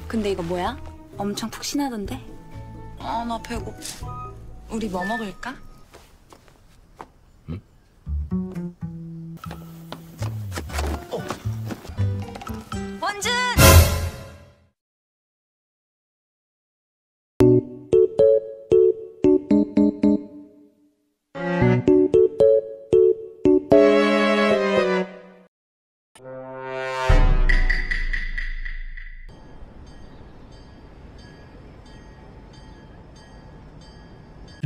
근데 이거 뭐야? 엄청 푹신하던데? 아, 나 배고파. 우리 뭐 먹을까? 응? 원준!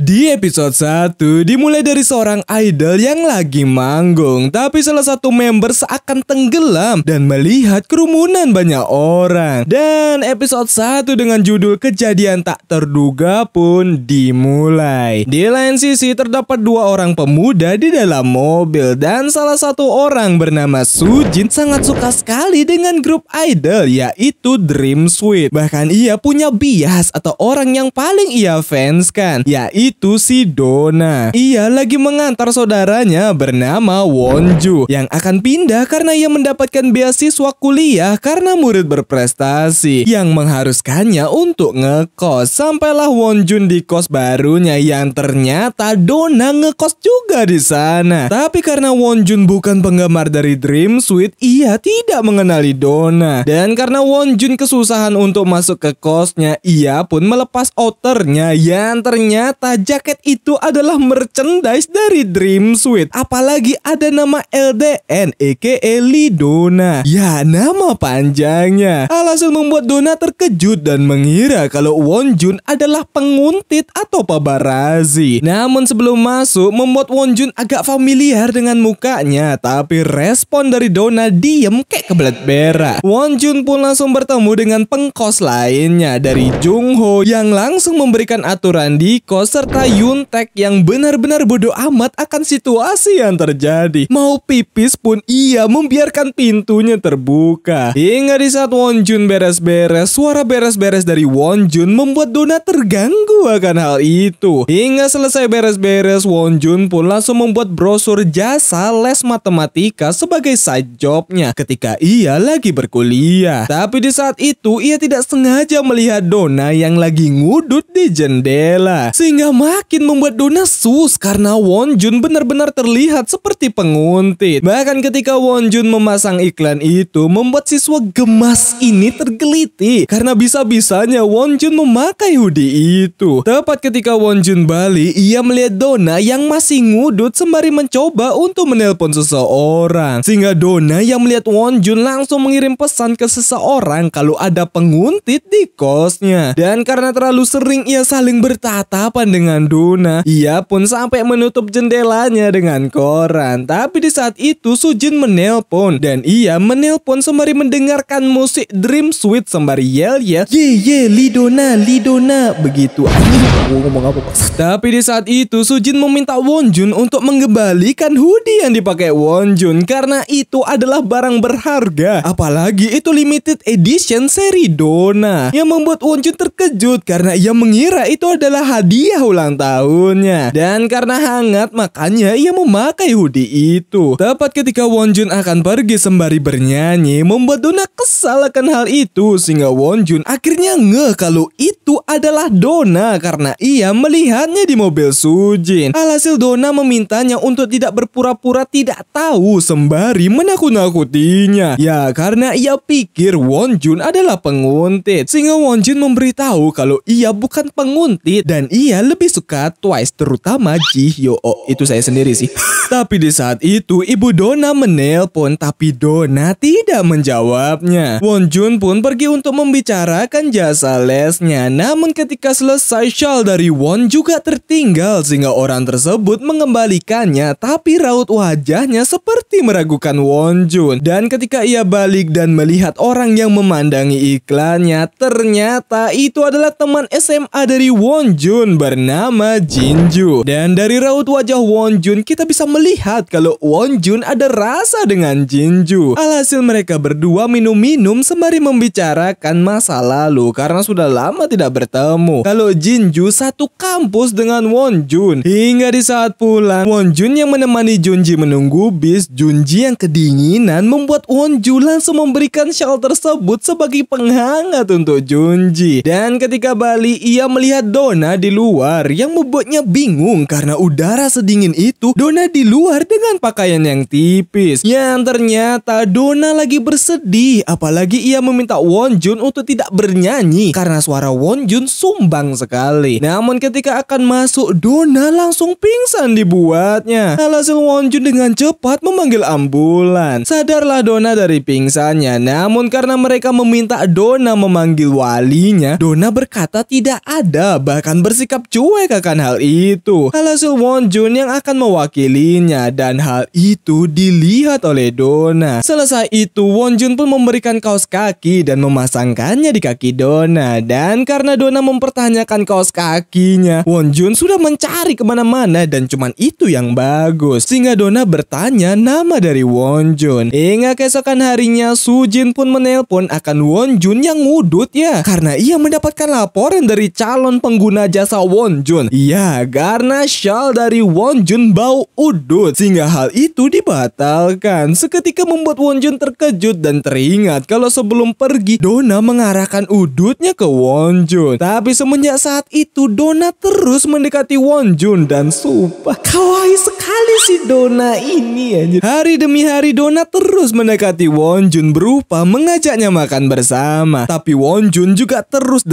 Di episode 1 dimulai dari seorang idol yang lagi manggung, tapi salah satu member seakan tenggelam dan melihat kerumunan banyak orang. Dan episode 1 dengan judul kejadian tak terduga pun dimulai. Di lain sisi terdapat dua orang pemuda di dalam mobil, dan salah satu orang bernama Sujin sangat suka sekali dengan grup idol yaitu Dream Suite. Bahkan ia punya bias atau orang yang paling ia fanskan, yaitu si Dona. Ia lagi mengantar saudaranya bernama Wonju yang akan pindah karena ia mendapatkan beasiswa kuliah karena murid berprestasi yang mengharuskannya untuk ngekos. Sampailah Wonjun di kos barunya yang ternyata Dona ngekos juga di sana. Tapi karena Wonjun bukan penggemar dari Dream Suite, ia tidak mengenali Dona. Dan karena Wonjun kesusahan untuk masuk ke kosnya, ia pun melepas outernya yang ternyata jaket itu adalah merchandise dari Dream Suite. Apalagi ada nama LDN aka Lidona. Ya, nama panjangnya. Alhasil membuat Dona terkejut dan mengira kalau Wonjun adalah penguntit atau paparazi. Namun sebelum masuk membuat Wonjun agak familiar dengan mukanya, tapi respon dari Dona diem kayak kebelet berak. Wonjun pun langsung bertemu dengan pengkos lainnya dari Jungho yang langsung memberikan aturan di kos, serta Yuntek yang benar-benar bodoh amat akan situasi yang terjadi. Mau pipis pun ia membiarkan pintunya terbuka. Hingga di saat Wonjun beres-beres, suara beres-beres dari Wonjun membuat Dona terganggu akan hal itu. Hingga selesai beres-beres, Wonjun pun langsung membuat brosur jasa les matematika sebagai side jobnya ketika ia lagi berkuliah. Tapi di saat itu ia tidak sengaja melihat Dona yang lagi ngudut di jendela, sehingga makin membuat Dona sus karena Wonjun benar-benar terlihat seperti penguntit. Bahkan ketika Wonjun memasang iklan itu membuat siswa gemas ini tergeliti karena bisa-bisanya Wonjun memakai hoodie itu. Tepat ketika Wonjun balik, ia melihat Dona yang masih ngudut sembari mencoba untuk menelpon seseorang, sehingga Dona yang melihat Wonjun langsung mengirim pesan ke seseorang kalau ada penguntit di kosnya. Dan karena terlalu sering ia saling bertatapan dengan Dona, ia pun sampai menutup jendelanya dengan koran. Tapi di saat itu Sujin menelpon, dan ia menelpon sembari mendengarkan musik Dream Suite sembari yel-yel, ye Lidona, Lidona, begitu. Aku ngomong apa Pak? Tapi di saat itu Sujin meminta Wonjun untuk mengembalikan hoodie yang dipakai Wonjun karena itu adalah barang berharga, apalagi itu limited edition seri Dona, yang membuat Wonjun terkejut karena ia mengira itu adalah hadiah ulang tahunnya. Dan karena hangat makanya ia memakai hoodie itu. Tepat ketika Wonjun akan pergi sembari bernyanyi membuat Dona kesal akan hal itu, sehingga Wonjun akhirnya ngeh kalau itu adalah Dona karena ia melihatnya di mobil Sujin. Alhasil Dona memintanya untuk tidak berpura-pura tidak tahu sembari menakut-nakutinya. Ya, karena ia pikir Wonjun adalah penguntit, sehingga Wonjun memberitahu kalau ia bukan penguntit dan ia lebih suka Twice, terutama Jihyo. Oh, itu saya sendiri sih. Tapi di saat itu ibu Dona menelpon, tapi Dona tidak menjawabnya. Wonjun pun pergi untuk membicarakan jasa lesnya. Namun ketika selesai, shawl dari Won juga tertinggal sehingga orang tersebut mengembalikannya, tapi raut wajahnya seperti meragukan Wonjun. Dan ketika ia balik dan melihat orang yang memandangi iklannya, ternyata itu adalah teman SMA dari Wonjun bernama bernama Jinju. Dan dari raut wajah Wonjun kita bisa melihat kalau Wonjun ada rasa dengan Jinju. Alhasil mereka berdua minum-minum sembari membicarakan masa lalu karena sudah lama tidak bertemu. Kalau Jinju satu kampus dengan Wonjun. Hingga di saat pulang, Wonjun yang menemani Junji menunggu bis, Junji yang kedinginan membuat Wonjun langsung memberikan shawl tersebut sebagai penghangat untuk Junji. Dan ketika balik, ia melihat Donna di luar yang membuatnya bingung karena udara sedingin itu. Donna di luar dengan pakaian yang tipis. Yang ternyata Donna lagi bersedih, apalagi ia meminta Wonjun untuk tidak bernyanyi karena suara Wonjun sumbang sekali. Namun ketika akan masuk, Donna langsung pingsan dibuatnya. Alhasil Wonjun dengan cepat memanggil ambulan. Sadarlah Donna dari pingsannya. Namun karena mereka meminta Donna memanggil walinya, Donna berkata tidak ada, bahkan bersikap cuek akan hal itu. Alhasil Wonjun yang akan mewakilinya dan hal itu dilihat oleh Donna. Selesai itu Wonjun pun memberikan kaos kaki dan memasangkannya di kaki Donna. Dan karena Donna mempertanyakan kaos kakinya, Wonjun sudah mencari kemana-mana dan cuman itu yang bagus. Sehingga Donna bertanya nama dari Wonjun. Hingga keesokan harinya Sujin pun menelpon akan Wonjun yang ngudut ya, karena ia mendapatkan laporan dari calon pengguna jasa Wonjun. Iya, karena shawl dari Wonjun bau udut, sehingga hal itu dibatalkan. Seketika membuat Wonjun terkejut dan teringat kalau sebelum pergi Donna mengarahkan udutnya ke Wonjun. Tapi semenjak saat itu Donna terus mendekati Wonjun dan sumpah kawaii sekali si Donna ini anjir. Hari demi hari Donna terus mendekati Wonjun berupa mengajaknya makan bersama. Tapi Wonjun juga terus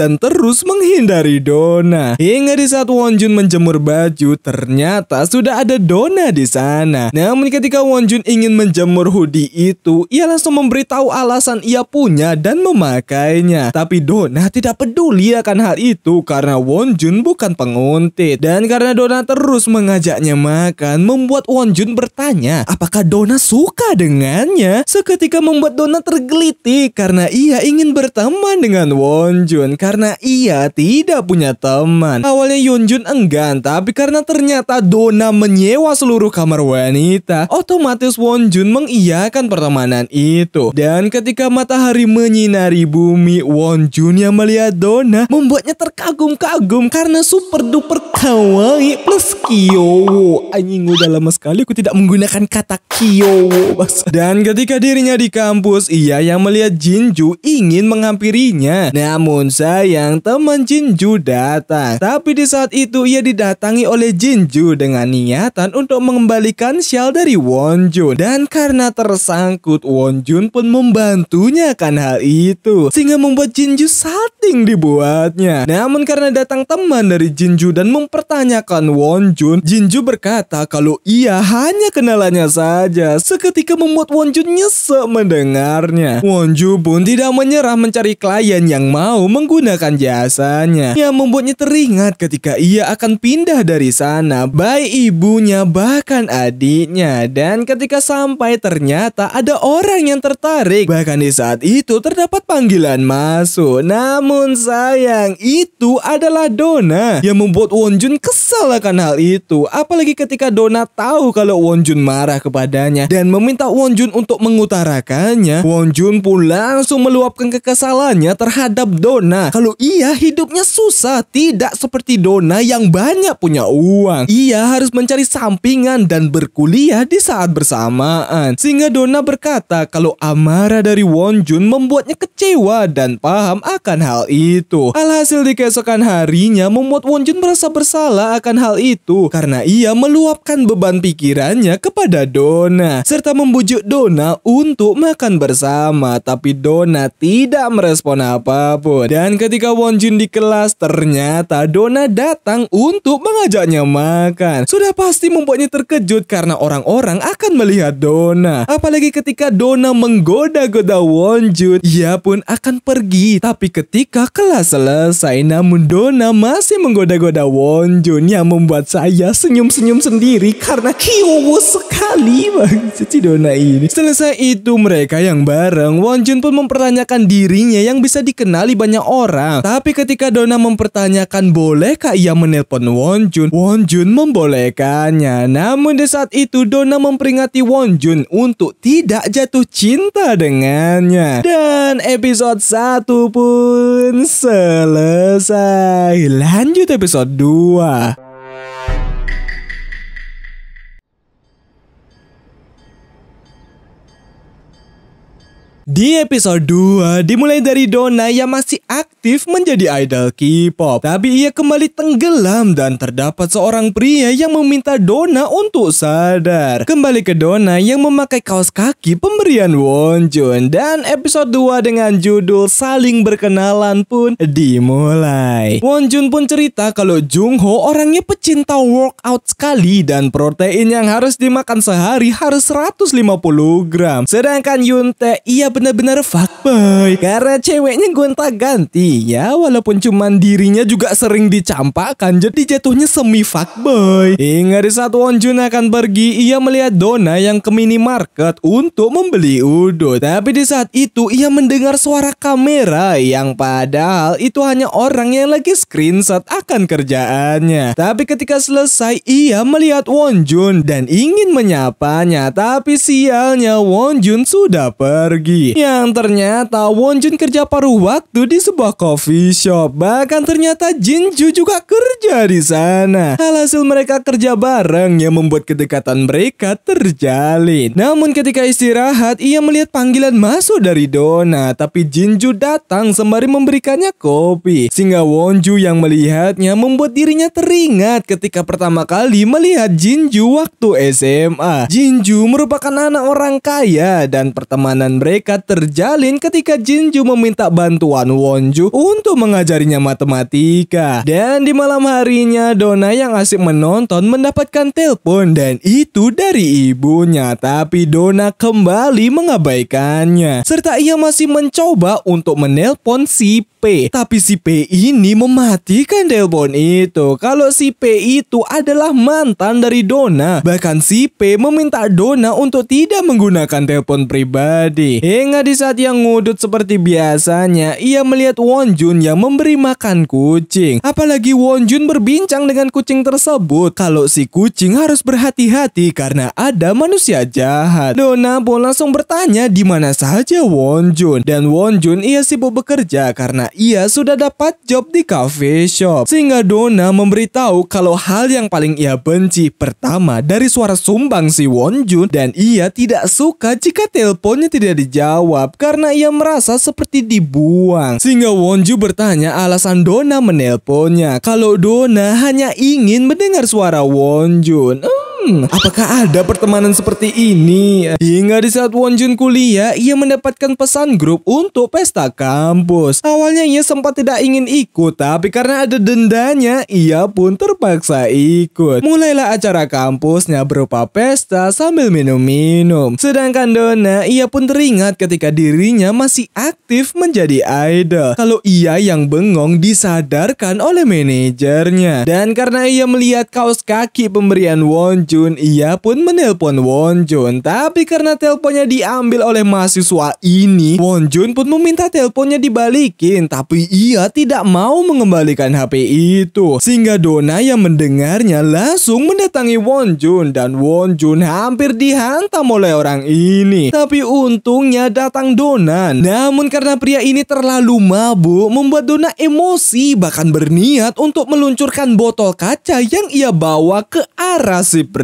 menghindari Donna. Hingga di saat Wonjun menjemur baju, ternyata sudah ada Donna di sana. Namun ketika Wonjun ingin menjemur hoodie itu, ia langsung memberitahu alasan ia punya dan memakainya. Tapi Donna tidak peduli akan hal itu karena Wonjun bukan penguntit. Dan karena Donna terus mengajaknya makan, membuat Wonjun bertanya apakah Donna suka dengannya. Seketika membuat Donna tergelitik karena ia ingin berteman dengan Wonjun karena ia tidak punya teman. Awalnya Yeonjun enggan, tapi karena ternyata Donna menyewa seluruh kamar wanita, otomatis Wonjun mengiyakan pertemanan itu. Dan ketika matahari menyinari bumi, Wonjun yang melihat Donna membuatnya terkagum-kagum karena super duper kawaii plus kyowo. Anjing, udah lama sekali aku tidak menggunakan kata kyowo. Dan ketika dirinya di kampus, ia yang melihat Jinju ingin menghampirinya. Namun sayang teman Jinju datang. Tapi di saat itu ia didatangi oleh Jinju dengan niatan untuk mengembalikan shawl dari Wonjun. Dan karena tersangkut, Wonjun pun membantunya akan hal itu, sehingga membuat Jinju salting dibuatnya. Namun karena datang teman dari Jinju dan mempertanyakan Wonjun, Jinju berkata kalau ia hanya kenalannya saja. Seketika membuat Wonjun nyesek mendengarnya. Wonjun pun tidak menyerah mencari klien yang mau menggunakan jasanya, yang membuatnya teringat ketika ia akan pindah dari sana, baik ibunya bahkan adiknya. Dan ketika sampai ternyata ada orang yang tertarik. Bahkan di saat itu terdapat panggilan masuk. Namun sayang itu adalah Donna, yang membuat Wonjun kesal akan hal itu. Apalagi ketika Donna tahu kalau Wonjun marah kepadanya dan meminta Wonjun untuk mengutarakannya. Wonjun pun langsung meluapkan kekesalannya terhadap Donna kalau ia hidupnya susah, tidak seperti Donna yang banyak punya uang. Ia harus mencari sampingan dan berkuliah di saat bersamaan. Sehingga Donna berkata kalau amarah dari Wonjun membuatnya kecewa dan paham akan hal itu. Alhasil di keesokan harinya membuat Wonjun merasa bersalah akan hal itu karena ia meluapkan beban pikirannya kepada Donna serta membujuk Donna untuk makan bersama. Tapi Donna tidak merespon apapun. Dan ketika Wonjun di kelas, ternyata Donna datang untuk mengajaknya makan. Sudah pasti membuatnya terkejut karena orang-orang akan melihat Donna. Apalagi ketika Donna menggoda-goda Wonjun, ia pun akan pergi. Tapi ketika kelas selesai, namun Donna masih menggoda-goda Wonjun, yang membuat saya senyum-senyum sendiri karena kyowo sekali banget si Donna ini. Selesai itu mereka yang bareng, Wonjun pun mempertanyakan dirinya yang bisa dikenali banyak orang. Tapi ketika Donna mempertanyakan bolehkah ia menelpon Won Jun membolehkannya. Namun di saat itu Donna memperingati Won Jun untuk tidak jatuh cinta dengannya. Dan episode 1 pun selesai. Lanjut episode 2. Di episode 2 dimulai dari Donna yang masih aktif menjadi idol K-pop. Tapi ia kembali tenggelam dan terdapat seorang pria yang meminta Donna untuk sadar. Kembali ke Donna yang memakai kaos kaki pemberian Won Jun. Dan episode 2 dengan judul Saling Berkenalan pun dimulai. Won Jun pun cerita kalau Jung Ho orangnya pecinta workout sekali dan protein yang harus dimakan sehari harus 150 gram. Sedangkan Yoon Tae ia benar-benar fuckboy karena ceweknya gonta-ganti ya, walaupun cuman dirinya juga sering dicampakkan jadi jatuhnya semi fuckboy. Hingga di saat Won Jun akan pergi, ia melihat Donna yang ke minimarket untuk membeli udut. Tapi di saat itu ia mendengar suara kamera yang padahal itu hanya orang yang lagi screenshot akan kerjaannya. Tapi ketika selesai ia melihat Won Jun dan ingin menyapanya, tapi sialnya Won Jun sudah pergi. Yang ternyata Won Jun kerja paruh waktu di sebuah coffee shop. Bahkan ternyata Jinju juga kerja di sana. Alhasil mereka kerja bareng yang membuat kedekatan mereka terjalin. Namun ketika istirahat ia melihat panggilan masuk dari Donna. Tapi Jinju datang sembari memberikannya kopi. Sehingga Won Jun yang melihatnya membuat dirinya teringat ketika pertama kali melihat Jinju waktu SMA. Jinju merupakan anak orang kaya dan pertemanan mereka terjalin ketika Jinju meminta bantuan Won Jun untuk mengajarinya matematika. Dan di malam harinya Donna yang asik menonton mendapatkan telepon dan itu dari ibunya. Tapi Donna kembali mengabaikannya serta ia masih mencoba untuk menelpon si P. Tapi si P ini mematikan telepon itu. Kalau si P itu adalah mantan dari Donna. Bahkan si P meminta Donna untuk tidak menggunakan telepon pribadi. Hingga di saat yang ngudut seperti biasanya, ia melihat Won Jun yang memberi makan kucing. Apalagi Won Jun berbincang dengan kucing tersebut kalau si kucing harus berhati-hati karena ada manusia jahat. Donna pun langsung bertanya di mana saja Won Jun. Dan Won Jun ia sibuk bekerja karena ia sudah dapat job di cafe shop. Sehingga Donna memberitahu kalau hal yang paling ia benci pertama dari suara sumbang si Won Jun, dan ia tidak suka jika teleponnya tidak dijawab karena ia merasa seperti dibuang. Sehingga Won Jun bertanya alasan Donna menelponnya. Kalau Donna hanya ingin mendengar suara Won Jun. Apakah ada pertemanan seperti ini? Hingga di saat Won Jun kuliah, ia mendapatkan pesan grup untuk pesta kampus. Awalnya ia sempat tidak ingin ikut, tapi karena ada dendanya, ia pun terpaksa ikut. Mulailah acara kampusnya berupa pesta sambil minum-minum. Sedangkan Donna, ia pun teringat ketika dirinya masih aktif menjadi idol. Kalau ia yang bengong disadarkan oleh manajernya. Dan karena ia melihat kaos kaki pemberian Won Jun, ia pun menelpon Won Jun. Tapi karena teleponnya diambil oleh mahasiswa ini, Won Jun pun meminta teleponnya dibalikin. Tapi ia tidak mau mengembalikan HP itu. Sehingga Donna yang mendengarnya langsung mendatangi Won Jun. Dan Won Jun hampir dihantam oleh orang ini. Tapi untungnya datang Donna. Namun karena pria ini terlalu mabuk, membuat Donna emosi. Bahkan berniat untuk meluncurkan botol kaca yang ia bawa ke arah si pria.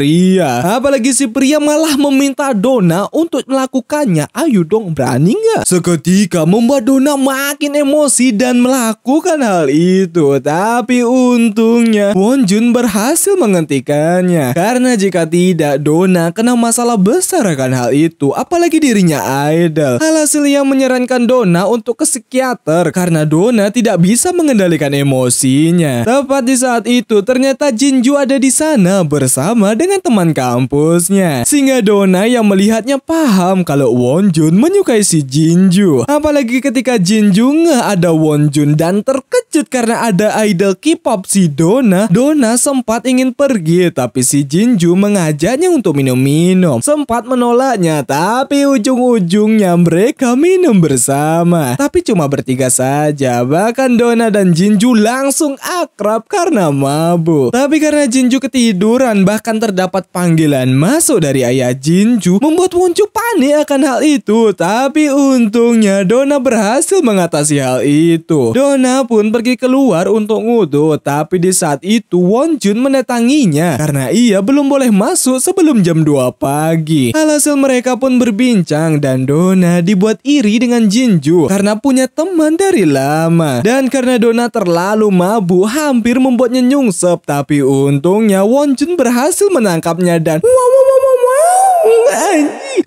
Apalagi si pria malah meminta Donna untuk melakukannya. Ayo dong, berani nggak? Seketika membuat Donna makin emosi dan melakukan hal itu. Tapi untungnya Won Jun berhasil menghentikannya. Karena jika tidak, Donna kena masalah besar akan hal itu. Apalagi dirinya idol. Alhasil ia menyarankan Donna untuk ke psikiater karena Donna tidak bisa mengendalikan emosinya. Tepat di saat itu ternyata Jinju ada di sana bersama dengan dengan teman kampusnya. Sehingga Donna yang melihatnya paham kalau Wonjun menyukai si Jinju. Apalagi ketika Jinju ngeh ada Wonjun dan terkejut karena ada idol K-pop si Donna. Donna sempat ingin pergi tapi si Jinju mengajaknya untuk minum-minum. Sempat menolaknya tapi ujung-ujungnya mereka minum bersama. Tapi cuma bertiga saja. Bahkan Donna dan Jinju langsung akrab karena mabuk. Tapi karena Jinju ketiduran, bahkan terdapat panggilan masuk dari ayah Jinju, membuat Wonju panik akan hal itu. Tapi untungnya Donna berhasil mengatasi hal itu. Donna pun pergi keluar untuk ngudut. Tapi di saat itu Wonjun mendatanginya karena ia belum boleh masuk sebelum jam 2 pagi. Alhasil mereka pun berbincang dan Donna dibuat iri dengan Jinju karena punya teman dari lama. Dan karena Donna terlalu mabuk hampir membuatnya nyungsep. Tapi untungnya Wonjun berhasil menangkapnya dan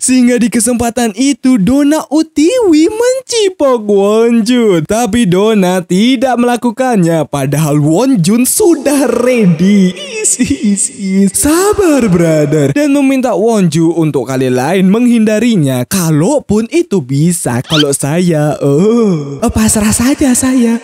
sehingga di kesempatan itu Donna utiwi mencipok Wonjun. Tapi Donna tidak melakukannya padahal Wonjun sudah ready. Sabar brother. Dan meminta Wonju untuk kali lain menghindarinya. Kalaupun itu bisa. Kalau saya pasrah saja saya.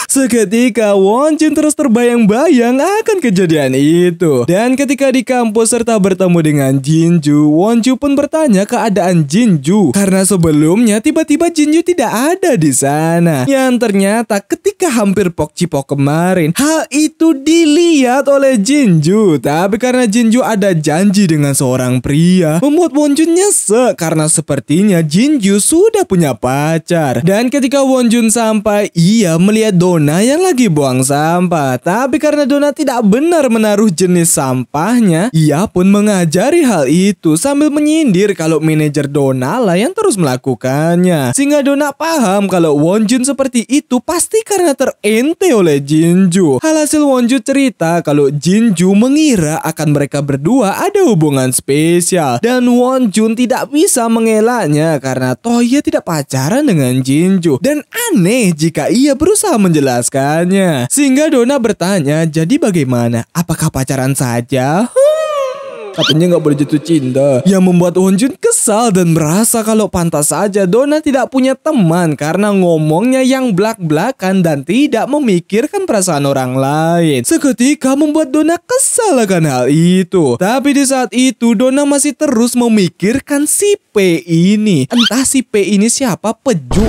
Seketika Wonjun terus terbayang-bayang akan kejadian itu. Dan ketika di kampus serta bertemu dengan Jinju, Wonju pun bertanya keadaan Jinju karena sebelumnya tiba-tiba Jinju tidak ada di sana. Yang ternyata ketika hampir pok-cipok kemarin, hal itu dilihat oleh Jinju. Tapi karena Jinju ada janji dengan seorang pria, membuat Wonjun nyesek karena sepertinya Jinju sudah punya pacar. Dan ketika Wonjun sampai, ia melihat Donna yang lagi buang sampah. Tapi karena Donna tidak benar menaruh jenis sampahnya, ia pun mengajari hal itu sambil menyindir kalau manajer Donna lah yang terus melakukannya. Sehingga Donna paham kalau Wonjun seperti itu pasti karena terente oleh Jinju. Alhasil Wonjun cerita kalau Jinju mengira akan mereka berdua ada hubungan spesial. Dan Wonjun tidak bisa mengelaknya karena toh ia tidak pacaran dengan Jinju. Dan aneh jika ia berusaha menjelaskannya. Sehingga Donna bertanya, jadi bagaimana? Apakah pacaran saja? Katanya nggak boleh jatuh cinta. Yang membuat Wonjun kesal dan merasa kalau pantas saja Donna tidak punya teman karena ngomongnya yang blak-blakan dan tidak memikirkan perasaan orang lain. Seketika membuat Donna kesal akan hal itu. Tapi di saat itu Donna masih terus memikirkan si P ini. Entah si P ini siapa, peju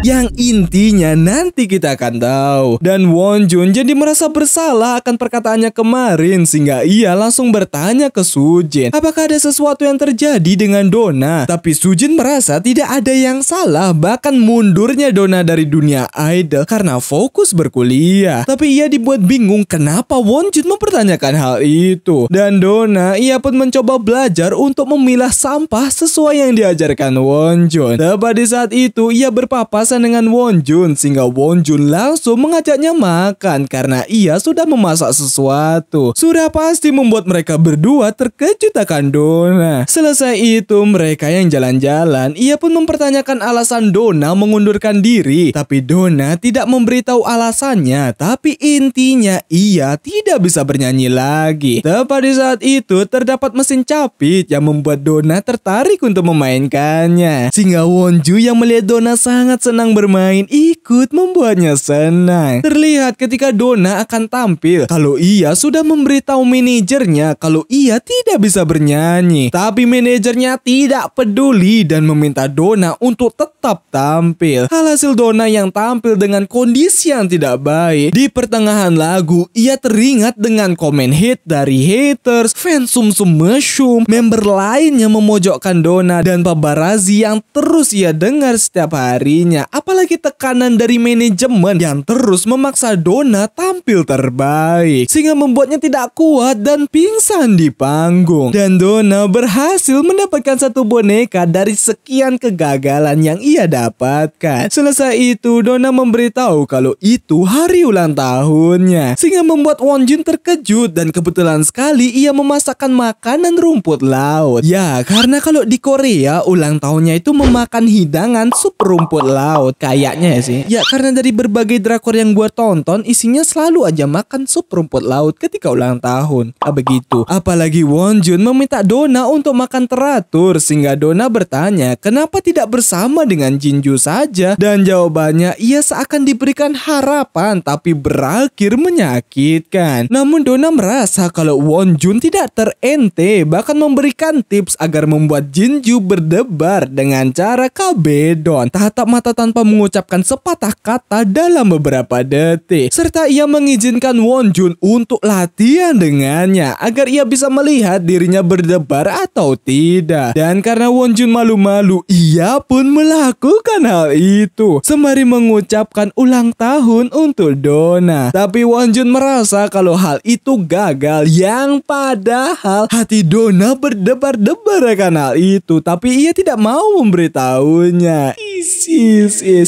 yang intinya nanti kita akan tahu. Dan Wonjun jadi merasa bersalah akan perkataannya kemarin sehingga ia langsung bertanya ke Sujin, apakah ada sesuatu yang terjadi dengan Donna? Tapi Sujin merasa tidak ada yang salah, bahkan mundurnya Donna dari dunia idol karena fokus berkuliah. Tapi ia dibuat bingung kenapa Wonjun mempertanyakan hal itu. Dan Donna, ia pun mencoba belajar untuk memilah sampah sesuai yang diajarkan Wonjun. Tepat di saat itu ia berpapasan dengan Wonjun sehingga Wonjun langsung mengajaknya makan karena ia sudah memasak sesuatu. Sudah pasti membuat mereka berdua terkejut akan Donna. Selesai itu mereka yang jalan-jalan, ia pun mempertanyakan alasan Donna mengundurkan diri. Tapi Donna tidak memberitahu alasannya, tapi intinya ia tidak bisa bernyanyi lagi. Tepat di saat itu terdapat mesin capit yang membuat Donna tertarik untuk memainkannya. Sehingga Wonju yang melihat Donna sangat senang bermain ikut membuatnya senang. Terlihat ketika Donna akan tampil kalau ia sudah memberitahu manajernya kalau ia tidak bisa bernyanyi. Tapi manajernya tidak peduli dan meminta Donna untuk tetap tampil. Alhasil Donna yang tampil dengan kondisi yang tidak baik. Di pertengahan lagu, ia teringat dengan komen hate dari haters, fans sumsum mushroom, member lain yang memojokkan Donna, dan paparazzi yang terus ia dengar setiap harinya. Apalagi tekanan dari manajemen yang terus memaksa Donna tampil terbaik. Sehingga membuatnya tidak kuat dan pingsan di panggung. Dan Donna berhasil mendapatkan satu boneka dari sekian kegagalan yang ia dapatkan. Selesai itu Donna memberitahu kalau itu hari ulang tahunnya. Sehingga membuat Wonjun terkejut dan kebetulan sekali ia memasakkan makanan rumput laut. Ya karena kalau di Korea ulang tahunnya itu memakan hidangan sup rumput laut. Kayaknya sih. Ya karena dari berbagai drakor yang gue tonton isinya selalu aja makan sup rumput laut ketika ulang tahun. Begitu. Apalagi Wonjun meminta Donna untuk makan teratur sehingga Donna bertanya kenapa tidak bersama dengan Jinju saja, dan jawabannya ia seakan diberikan harapan tapi berakhir menyakitkan. Namun Donna merasa kalau Wonjun tidak terente, bahkan memberikan tips agar membuat Jinju berdebar dengan cara kabedon, tatap mata tanpa mengucapkan sepatah kata dalam beberapa detik, serta ia mengizinkan Wonjun untuk latihan dengannya agar ia bisa melihat dirinya berdebar atau tidak. Dan karena Wonjun malu-malu, ia pun melakukan hal itu sembari mengucapkan ulang tahun untuk Donna. Tapi Wonjun merasa kalau hal itu gagal, yang padahal hati Donna berdebar-debar akan hal itu, tapi ia tidak mau memberitahunya.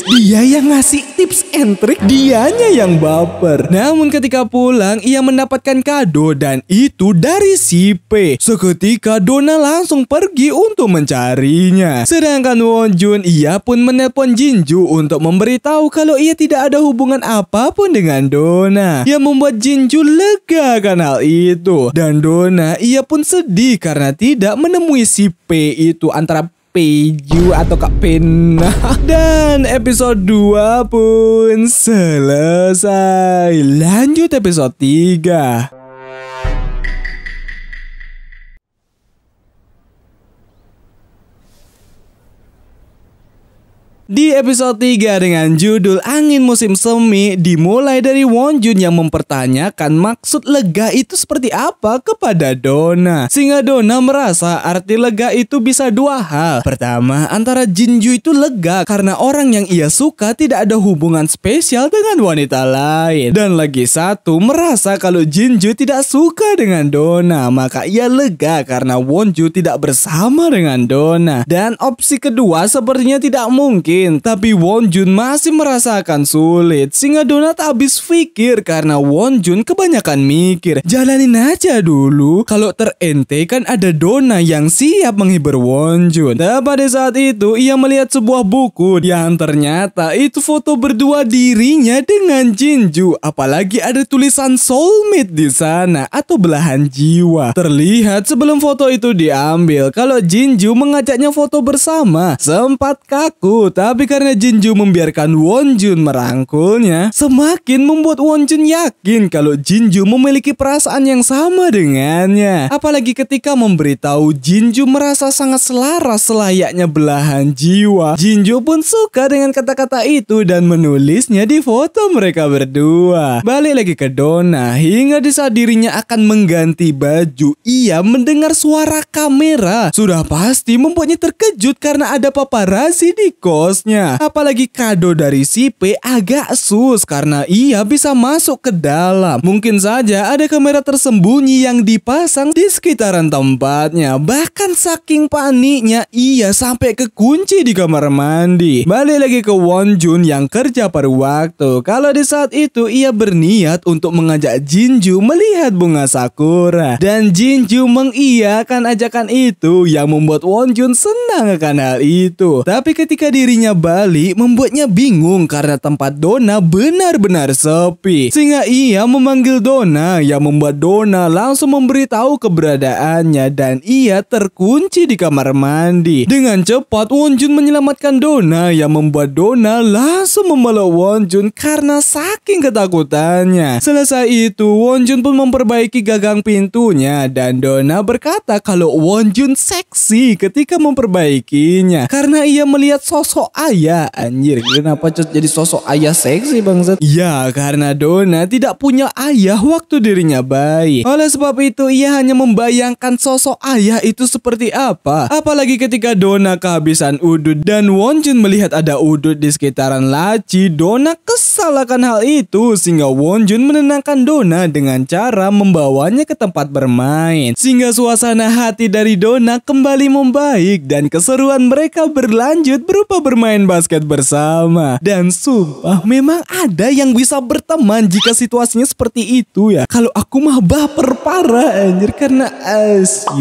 Dia yang ngasih tips and trick, dianya yang baper. Namun ketika pulang, ia mendapatkan kado dan itu dari si P. Seketika Donna langsung pergi untuk mencarinya. Sedangkan Wonjun, ia pun menelpon Jinju untuk memberitahu kalau ia tidak ada hubungan apapun dengan Donna, yang membuat Jinju lega akan hal itu. Dan Donna, ia pun sedih karena tidak menemui si P itu, antara Peju atau Kak Pena. Dan episode 2 pun selesai. Lanjut episode 3. Di episode 3 dengan judul Angin Musim Semi, dimulai dari Wonjun yang mempertanyakan maksud lega itu seperti apa kepada Donna, sehingga Donna merasa arti lega itu bisa dua hal. Pertama, antara Jinju itu lega karena orang yang ia suka tidak ada hubungan spesial dengan wanita lain, dan lagi satu merasa kalau Jinju tidak suka dengan Donna, maka ia lega karena Wonjun tidak bersama dengan Donna. Dan opsi kedua sepertinya tidak mungkin, tapi Wonjun masih merasakan sulit, sehingga Donna tak habis pikir karena Wonjun kebanyakan mikir. Jalanin aja dulu, kalau terente kan ada Donna yang siap menghibur Wonjun. Dan pada saat itu ia melihat sebuah buku yang ternyata itu foto berdua dirinya dengan Jinju, apalagi ada tulisan soulmate di sana atau belahan jiwa. Terlihat sebelum foto itu diambil kalau Jinju mengajaknya foto bersama. Sempat kaku, tapi karena Jinju membiarkan Wonjun merangkulnya, semakin membuat Wonjun yakin kalau Jinju memiliki perasaan yang sama dengannya. Apalagi ketika memberitahu Jinju merasa sangat selaras selayaknya belahan jiwa. Jinju pun suka dengan kata-kata itu dan menulisnya di foto mereka berdua. Balik lagi ke Donna, hingga di saat dirinya akan mengganti baju, ia mendengar suara kamera. Sudah pasti membuatnya terkejut karena ada paparazzi di kosnya. Apalagi kado dari si P agak sus karena ia bisa masuk ke dalam. Mungkin saja ada kamera tersembunyi yang dipasang di sekitaran tempatnya. Bahkan saking paniknya ia sampai kekunci di kamar mandi. Balik lagi ke Wonjun yang kerja paruh waktu. Kalau di saat itu ia berniat untuk mengajak Jinju melihat bunga sakura, dan Jinju mengiyakan ajakan itu yang membuat Wonjun senang akan hal itu. Tapi ketika dirinya balik, membuatnya bingung karena tempat Donna benar-benar sepi, sehingga ia memanggil Donna yang membuat Donna langsung memberitahu keberadaannya dan ia terkunci di kamar mandi. Dengan cepat Wonjun menyelamatkan Donna yang membuat Donna langsung memeluk Wonjun karena saking ketakutannya. Selesai itu Wonjun pun memperbaiki gagang pintunya dan Donna berkata kalau Wonjun seksi ketika memperbaikinya karena ia melihat sosok ayah. Anjir, kenapa jadi sosok ayah seksi bangsat? Ya, karena Donna tidak punya ayah waktu dirinya bayi. Oleh sebab itu ia hanya membayangkan sosok ayah itu seperti apa. Apalagi ketika Donna kehabisan udut dan Wonjun melihat ada udut di sekitaran laci, Donna kesal akan hal itu sehingga Wonjun menenangkan Donna dengan cara membawanya ke tempat bermain. Sehingga suasana hati dari Donna kembali membaik dan keseruan mereka berlanjut berupa bermain bermain basket bersama. Dan sumpah memang ada yang bisa berteman jika situasinya seperti itu ya. Kalau aku mah baper parah anjir, karena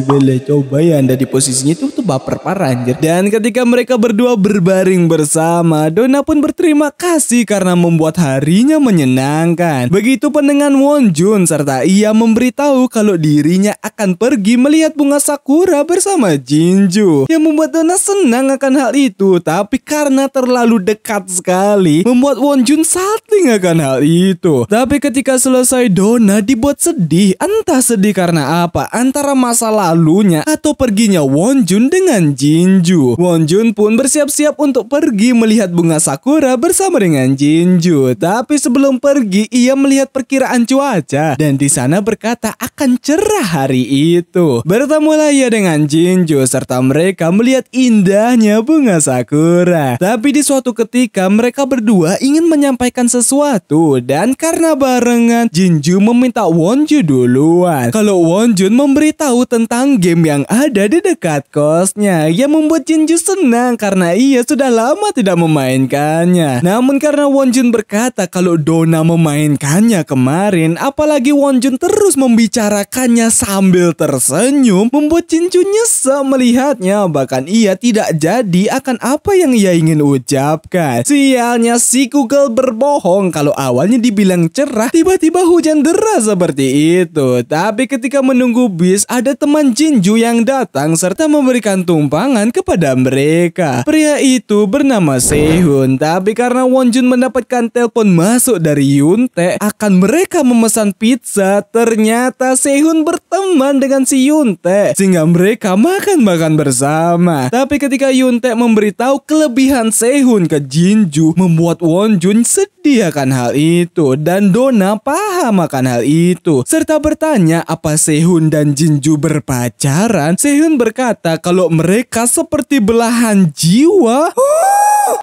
boleh coba ya Anda di posisinya itu tuh baper parah anjir. Dan ketika mereka berdua berbaring bersama, Donna pun berterima kasih karena membuat harinya menyenangkan. Begitupun dengan Wonjun, serta ia memberitahu kalau dirinya akan pergi melihat bunga sakura bersama Jinju. Yang membuat Donna senang akan hal itu, tapi karena terlalu dekat sekali, membuat Wonjun salting akan hal itu. Tapi ketika selesai, Donna dibuat sedih. Entah sedih karena apa, antara masa lalunya atau perginya Wonjun dengan Jinju. Wonjun pun bersiap-siap untuk pergi melihat bunga sakura bersama dengan Jinju. Tapi sebelum pergi, ia melihat perkiraan cuaca dan di sana berkata akan cerah hari itu. Bertemulah ia dengan Jinju serta mereka melihat indahnya bunga sakura. Tapi di suatu ketika mereka berdua ingin menyampaikan sesuatu dan karena barengan, Jinju meminta Wonjun duluan. Kalau Wonjun memberitahu tentang game yang ada di dekat kosnya, yang membuat Jinju senang karena ia sudah lama tidak memainkannya. Namun karena Wonjun berkata kalau Donna memainkannya kemarin, apalagi Wonjun terus membicarakannya sambil tersenyum, membuat Jinju nyesek melihatnya. Bahkan ia tidak jadi akan apa yang ia ingin ucapkan. Sialnya si Google berbohong, kalau awalnya dibilang cerah, tiba-tiba hujan deras seperti itu. Tapi ketika menunggu bis, ada teman Jinju yang datang serta memberikan tumpangan kepada mereka. Pria itu bernama Sehun. Tapi karena Wonjun mendapatkan telepon masuk dari Yuntae akan mereka memesan pizza, ternyata Sehun berteman dengan si Yuntae sehingga mereka makan-makan bersama. Tapi ketika Yuntae memberitahu kelebihan Sehun ke Jinju, membuat Wonjun sedih akan hal itu dan Donna paham akan hal itu serta bertanya apa Sehun dan Jinju berpacaran. Sehun berkata kalau mereka seperti belahan jiwa.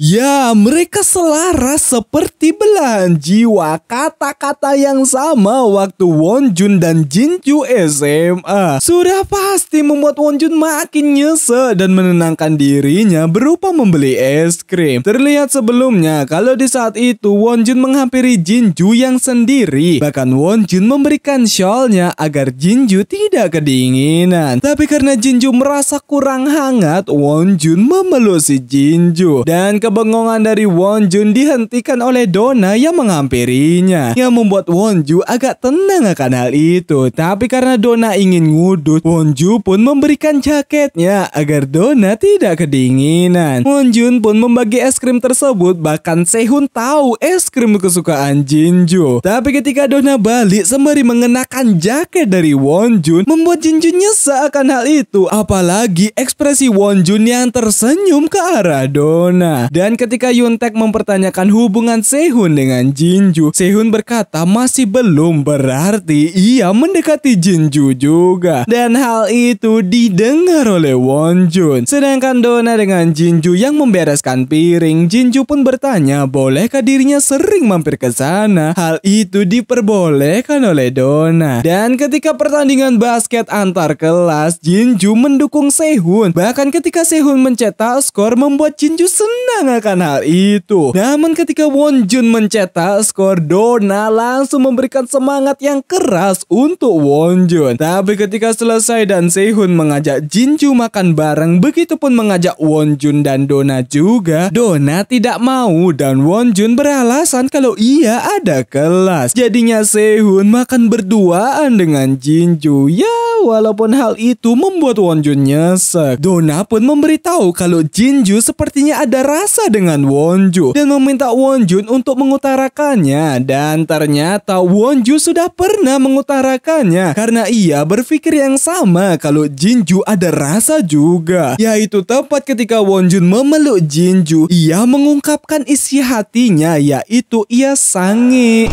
Ya, mereka selaras seperti belahan jiwa. Kata-kata yang sama waktu Wonjun dan Jinju SMA. Sudah pasti membuat Wonjun makin nyesek dan menenangkan dirinya berupa membeli es krim. Terlihat sebelumnya kalau di saat itu Wonjun menghampiri Jinju yang sendiri. Bahkan Wonjun memberikan shawlnya agar Jinju tidak kedinginan. Tapi karena Jinju merasa kurang hangat, Wonjun memeluk si Jinju. Dan kebengongan dari Wonjun dihentikan oleh Donna yang menghampirinya, yang membuat Wonjun agak tenang akan hal itu. Tapi karena Donna ingin ngudut, Wonjun pun memberikan jaketnya agar Donna tidak kedinginan. Wonjun pun membagi es krim tersebut, bahkan Sehun tahu es krim kesukaan Jinju. Tapi ketika Donna balik sembari mengenakan jaket dari Wonjun, membuat Jinju nyesek akan hal itu. Apalagi ekspresi Wonjun yang tersenyum ke arah Donna. Dan ketika Yuntae mempertanyakan hubungan Sehun dengan Jinju, Sehun berkata masih belum, berarti ia mendekati Jinju juga. Dan hal itu didengar oleh Wonjun. Sedangkan Donna dengan Jinju yang membereskan piring, Jinju pun bertanya bolehkah dirinya sering mampir ke sana. Hal itu diperbolehkan oleh Donna. Dan ketika pertandingan basket antar kelas, Jinju mendukung Sehun. Bahkan ketika Sehun mencetak skor, membuat Jinju senang akan hal itu. Namun ketika Wonjun mencetak skor, Donna langsung memberikan semangat yang keras untuk Wonjun. Tapi ketika selesai dan Sehun mengajak Jinju makan bareng, begitupun mengajak Wonjun dan Donna juga, Donna tidak mau dan Wonjun beralasan kalau ia ada kelas. Jadinya Sehun makan berduaan dengan Jinju. Ya, walaupun hal itu membuat Wonjun nyesek, Donna pun memberitahu kalau Jinju sepertinya ada rasa dengan Wonjun dan meminta Wonjun untuk mengutarakannya. Dan ternyata Wonjun sudah pernah mengutarakannya karena ia berpikir yang sama kalau Jinju ada rasa juga. Yaitu tepat ketika Wonjun memeluk Jinju, ia mengungkapkan isi hatinya, yaitu ia sarangi.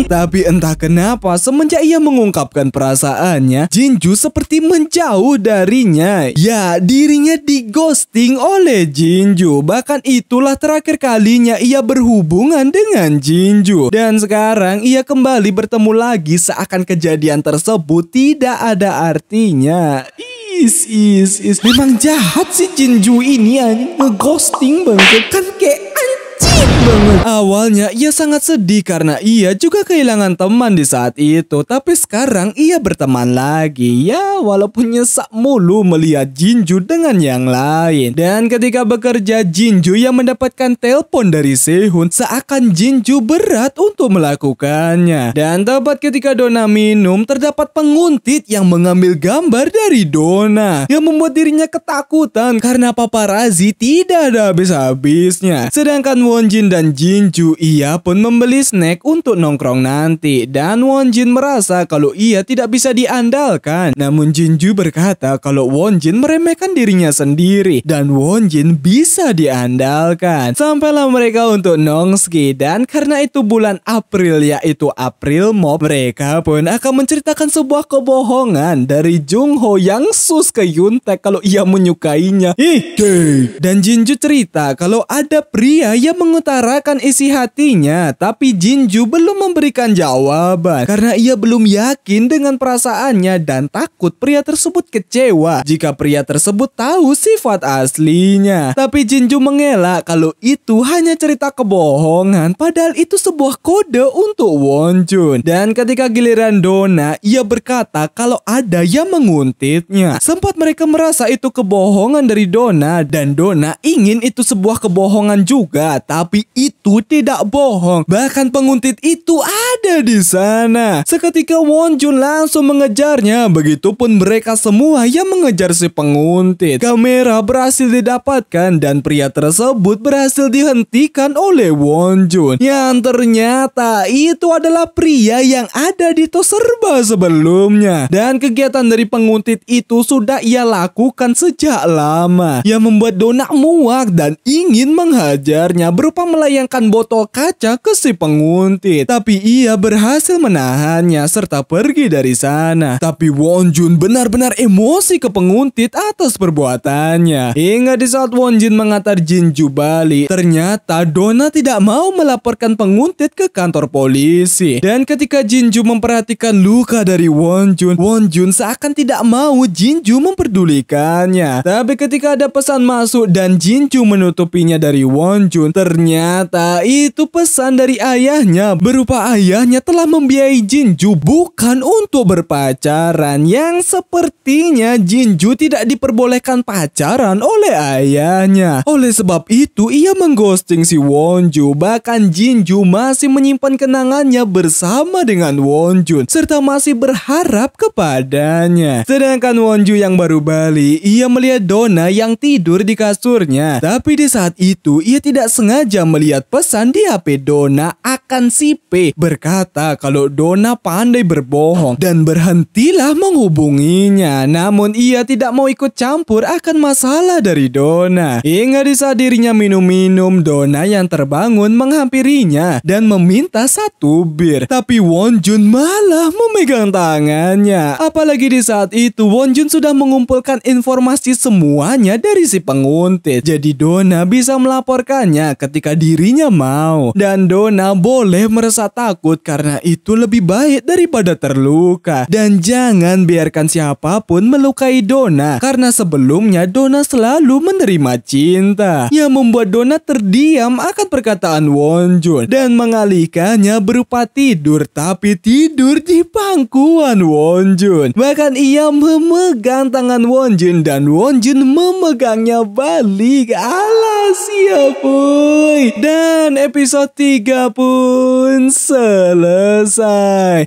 Tapi entah kenapa semenjak ia mengungkapkan perasaannya, Jinju seperti menjauh darinya. Ya, dirinya di-ghosting oleh Jinju. Bahkan itulah terakhir kalinya ia berhubungan dengan Jinju. Dan sekarang ia kembali bertemu lagi seakan kejadian tersebut tidak ada artinya. Memang jahat si Jinju ini anjing. Ngeghosting banget. Kan kayak anjing banget. Awalnya ia sangat sedih karena ia juga kehilangan teman di saat itu. Tapi sekarang ia berteman lagi. Ya walaupun nyesek mulu melihat Jinju dengan yang lain. Dan ketika bekerja, Jinju yang mendapatkan telepon dari Sehun. Seakan Jinju berat untuk melakukannya. Dan tepat ketika Dona minum, terdapat penguntit yang mengambil gambar dari Dona. Yang membuat dirinya ketakutan karena paparazi tidak ada habis-habisnya. Sedangkan Wonjin dan Jinju, ia pun membeli snack untuk nongkrong nanti. Dan Wonjin merasa kalau ia tidak bisa diandalkan. Namun Jinju berkata kalau Wonjin meremehkan dirinya sendiri. Dan Wonjin bisa diandalkan. Sampailah mereka untuk nongski. Dan karena itu bulan April, yaitu April Mop, mereka pun akan menceritakan sebuah kebohongan dari Jungho yang sus ke Yuntae kalau ia menyukainya. Dan Jinju cerita kalau ada pria yang mengutarakan isi hatinya, tapi Jinju belum memberikan jawaban karena ia belum yakin dengan perasaannya dan takut pria tersebut kecewa jika pria tersebut tahu sifat aslinya. Tapi Jinju mengelak kalau itu hanya cerita kebohongan, padahal itu sebuah kode untuk Wonjun. Dan ketika giliran Dona, ia berkata kalau ada yang menguntitnya. Sempat mereka merasa itu kebohongan dari Dona dan Dona ingin itu sebuah kebohongan juga, tapi itu tidak bohong. Bahkan penguntit itu ada di sana. Seketika Wonjun langsung mengejarnya, begitupun mereka semua yang mengejar si penguntit. Kamera berhasil didapatkan dan pria tersebut berhasil dihentikan oleh Wonjun. Yang ternyata itu adalah pria yang ada di Toserba sebelumnya. Dan kegiatan dari penguntit itu sudah ia lakukan sejak lama, yang membuat Dona muak dan ingin menghajarnya berupa melayangkan botol kaca ke si penguntit. Tapi ia berhasil menahannya serta pergi dari sana. Tapi Wonjun benar-benar emosi ke penguntit atas perbuatannya. Hingga di saat Wonjin mengantar Jinju balik, ternyata Dona tidak mau melaporkan penguntit ke kantor polisi. Dan ketika Jinju memperhatikan luka dari Wonjun, Wonjun seakan tidak mau Jinju memperdulikannya. Tapi ketika ada pesan masuk dan Jinju menutupinya dari Wonjun, ternyata itu pesan dari ayahnya, berupa ayahnya telah membiayai Jinju bukan untuk berpacaran, yang sepertinya Jinju tidak diperbolehkan pacaran oleh ayahnya. Oleh sebab itu ia mengghosting si Wonju. Bahkan Jinju masih menyimpan kenangannya bersama dengan Wonjun serta masih berharap kepadanya. Sedangkan Wonju yang baru balik, ia melihat Dona yang tidur di kasurnya. Tapi di saat itu ia tidak sengaja melihat pesan di HP Dona akan si P berkata kalau Dona pandai berbohong dan berhentilah menghubunginya. Namun ia tidak mau ikut campur akan masalah dari Dona. Hingga di saat dirinya minum-minum, Dona yang terbangun menghampirinya dan meminta satu bir. Tapi Wonjun malah memegang tangannya. Apalagi di saat itu Wonjun sudah mengumpulkan informasi semuanya dari si penguntit. Jadi Dona bisa melaporkannya ketika dirinya mau. Dan Dona boleh merasa takut karena itu lebih baik daripada terluka. Dan jangan biarkan siapapun melukai Dona karena sebelumnya Dona selalu menerima cinta, yang membuat Dona terdiam akan perkataan Wonjun dan mengalihkannya berupa tidur, tapi tidur di pangkuan Wonjun. Bahkan ia memegang tangan Wonjun dan Wonjun memegangnya balik. Alas ya boy. Dan episode 3 pun selesai.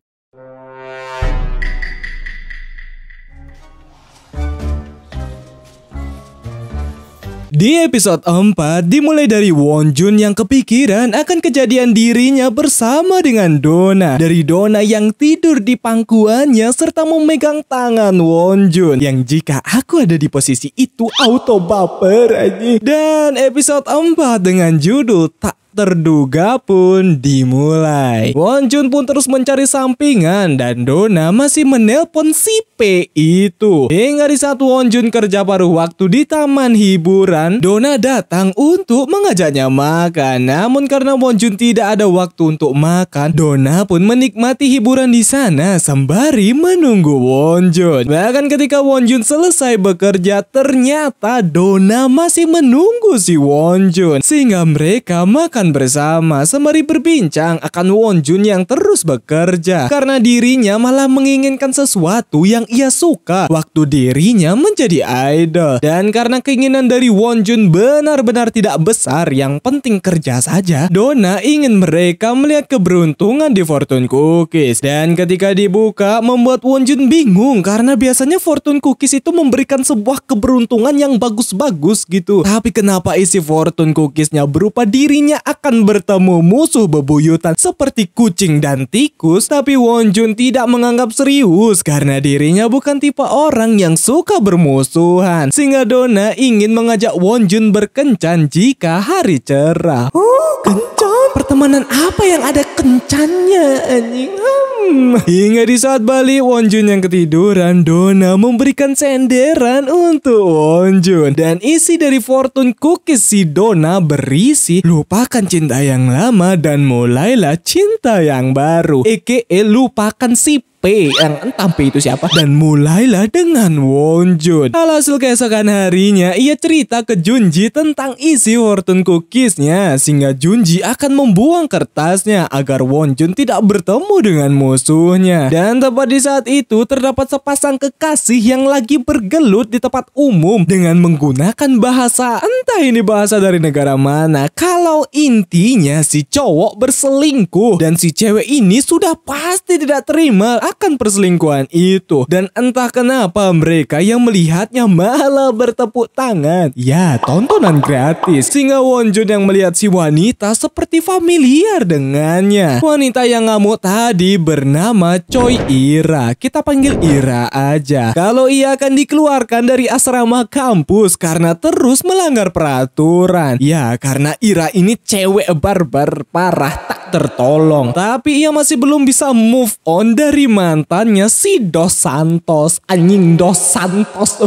Di episode 4 dimulai dari Wonjun yang kepikiran akan kejadian dirinya bersama dengan Dona. Dari Dona yang tidur di pangkuannya serta memegang tangan Wonjun, yang jika aku ada di posisi itu auto baper aja. Dan episode 4 dengan judul Tak terduga pun dimulai. Wonjun pun terus mencari sampingan dan Donna masih menelpon si P itu. Hingga di saat Wonjun kerja paruh waktu di taman hiburan, Donna datang untuk mengajaknya makan. Namun karena Wonjun tidak ada waktu untuk makan, Donna pun menikmati hiburan di sana sembari menunggu Wonjun. Bahkan ketika Wonjun selesai bekerja, ternyata Donna masih menunggu si Wonjun. Sehingga mereka makan bersama sembari berbincang akan Wonjun yang terus bekerja karena dirinya malah menginginkan sesuatu yang ia suka waktu dirinya menjadi idol. Dan karena keinginan dari Wonjun benar-benar tidak besar, yang penting kerja saja, Donna ingin mereka melihat keberuntungan di Fortune Cookies. Dan ketika dibuka membuat Wonjun bingung karena biasanya Fortune Cookies itu memberikan sebuah keberuntungan yang bagus-bagus gitu. Tapi kenapa isi Fortune Cookiesnya berupa dirinya akan bertemu musuh bebuyutan seperti kucing dan tikus? Tapi Wonjun tidak menganggap serius karena dirinya bukan tipe orang yang suka bermusuhan. Sehingga Donna ingin mengajak Wonjun berkencan jika hari cerah. Kencan? Pertemanan apa yang ada kencannya anjing? Hingga di saat balik Wonjun yang ketiduran, Donna memberikan senderan untuk Wonjun. Dan isi dari Fortune Cookies si Donna berisi lupakan cinta yang lama dan mulailah cinta yang baru, aka lupakan si P, yang entah P itu siapa, dan mulailah dengan Wonjun. Alhasil keesokan harinya ia cerita ke Junji tentang isi Fortune Cookiesnya, sehingga Junji akan membuang kertasnya agar Wonjun tidak bertemu dengan musuhnya. Dan tepat di saat itu terdapat sepasang kekasih yang lagi bergelut di tempat umum dengan menggunakan bahasa, entah ini bahasa dari negara mana. Kalau intinya si cowok berselingkuh dan si cewek ini sudah pasti tidak terima akan perselingkuhan itu. Dan entah kenapa mereka yang melihatnya malah bertepuk tangan. Ya, tontonan gratis. Sehingga Wonjun yang melihat si wanita seperti familiar dengannya. Wanita yang ngamuk tadi bernama Choi Ira. Kita panggil Ira aja. Kalau ia akan dikeluarkan dari asrama kampus karena terus melanggar peraturan. Ya, karena Ira ini cewek barbar parah tak tertolong. Tapi ia masih belum bisa move on dari mantannya si Dos Santos. Anjing Dos Santos.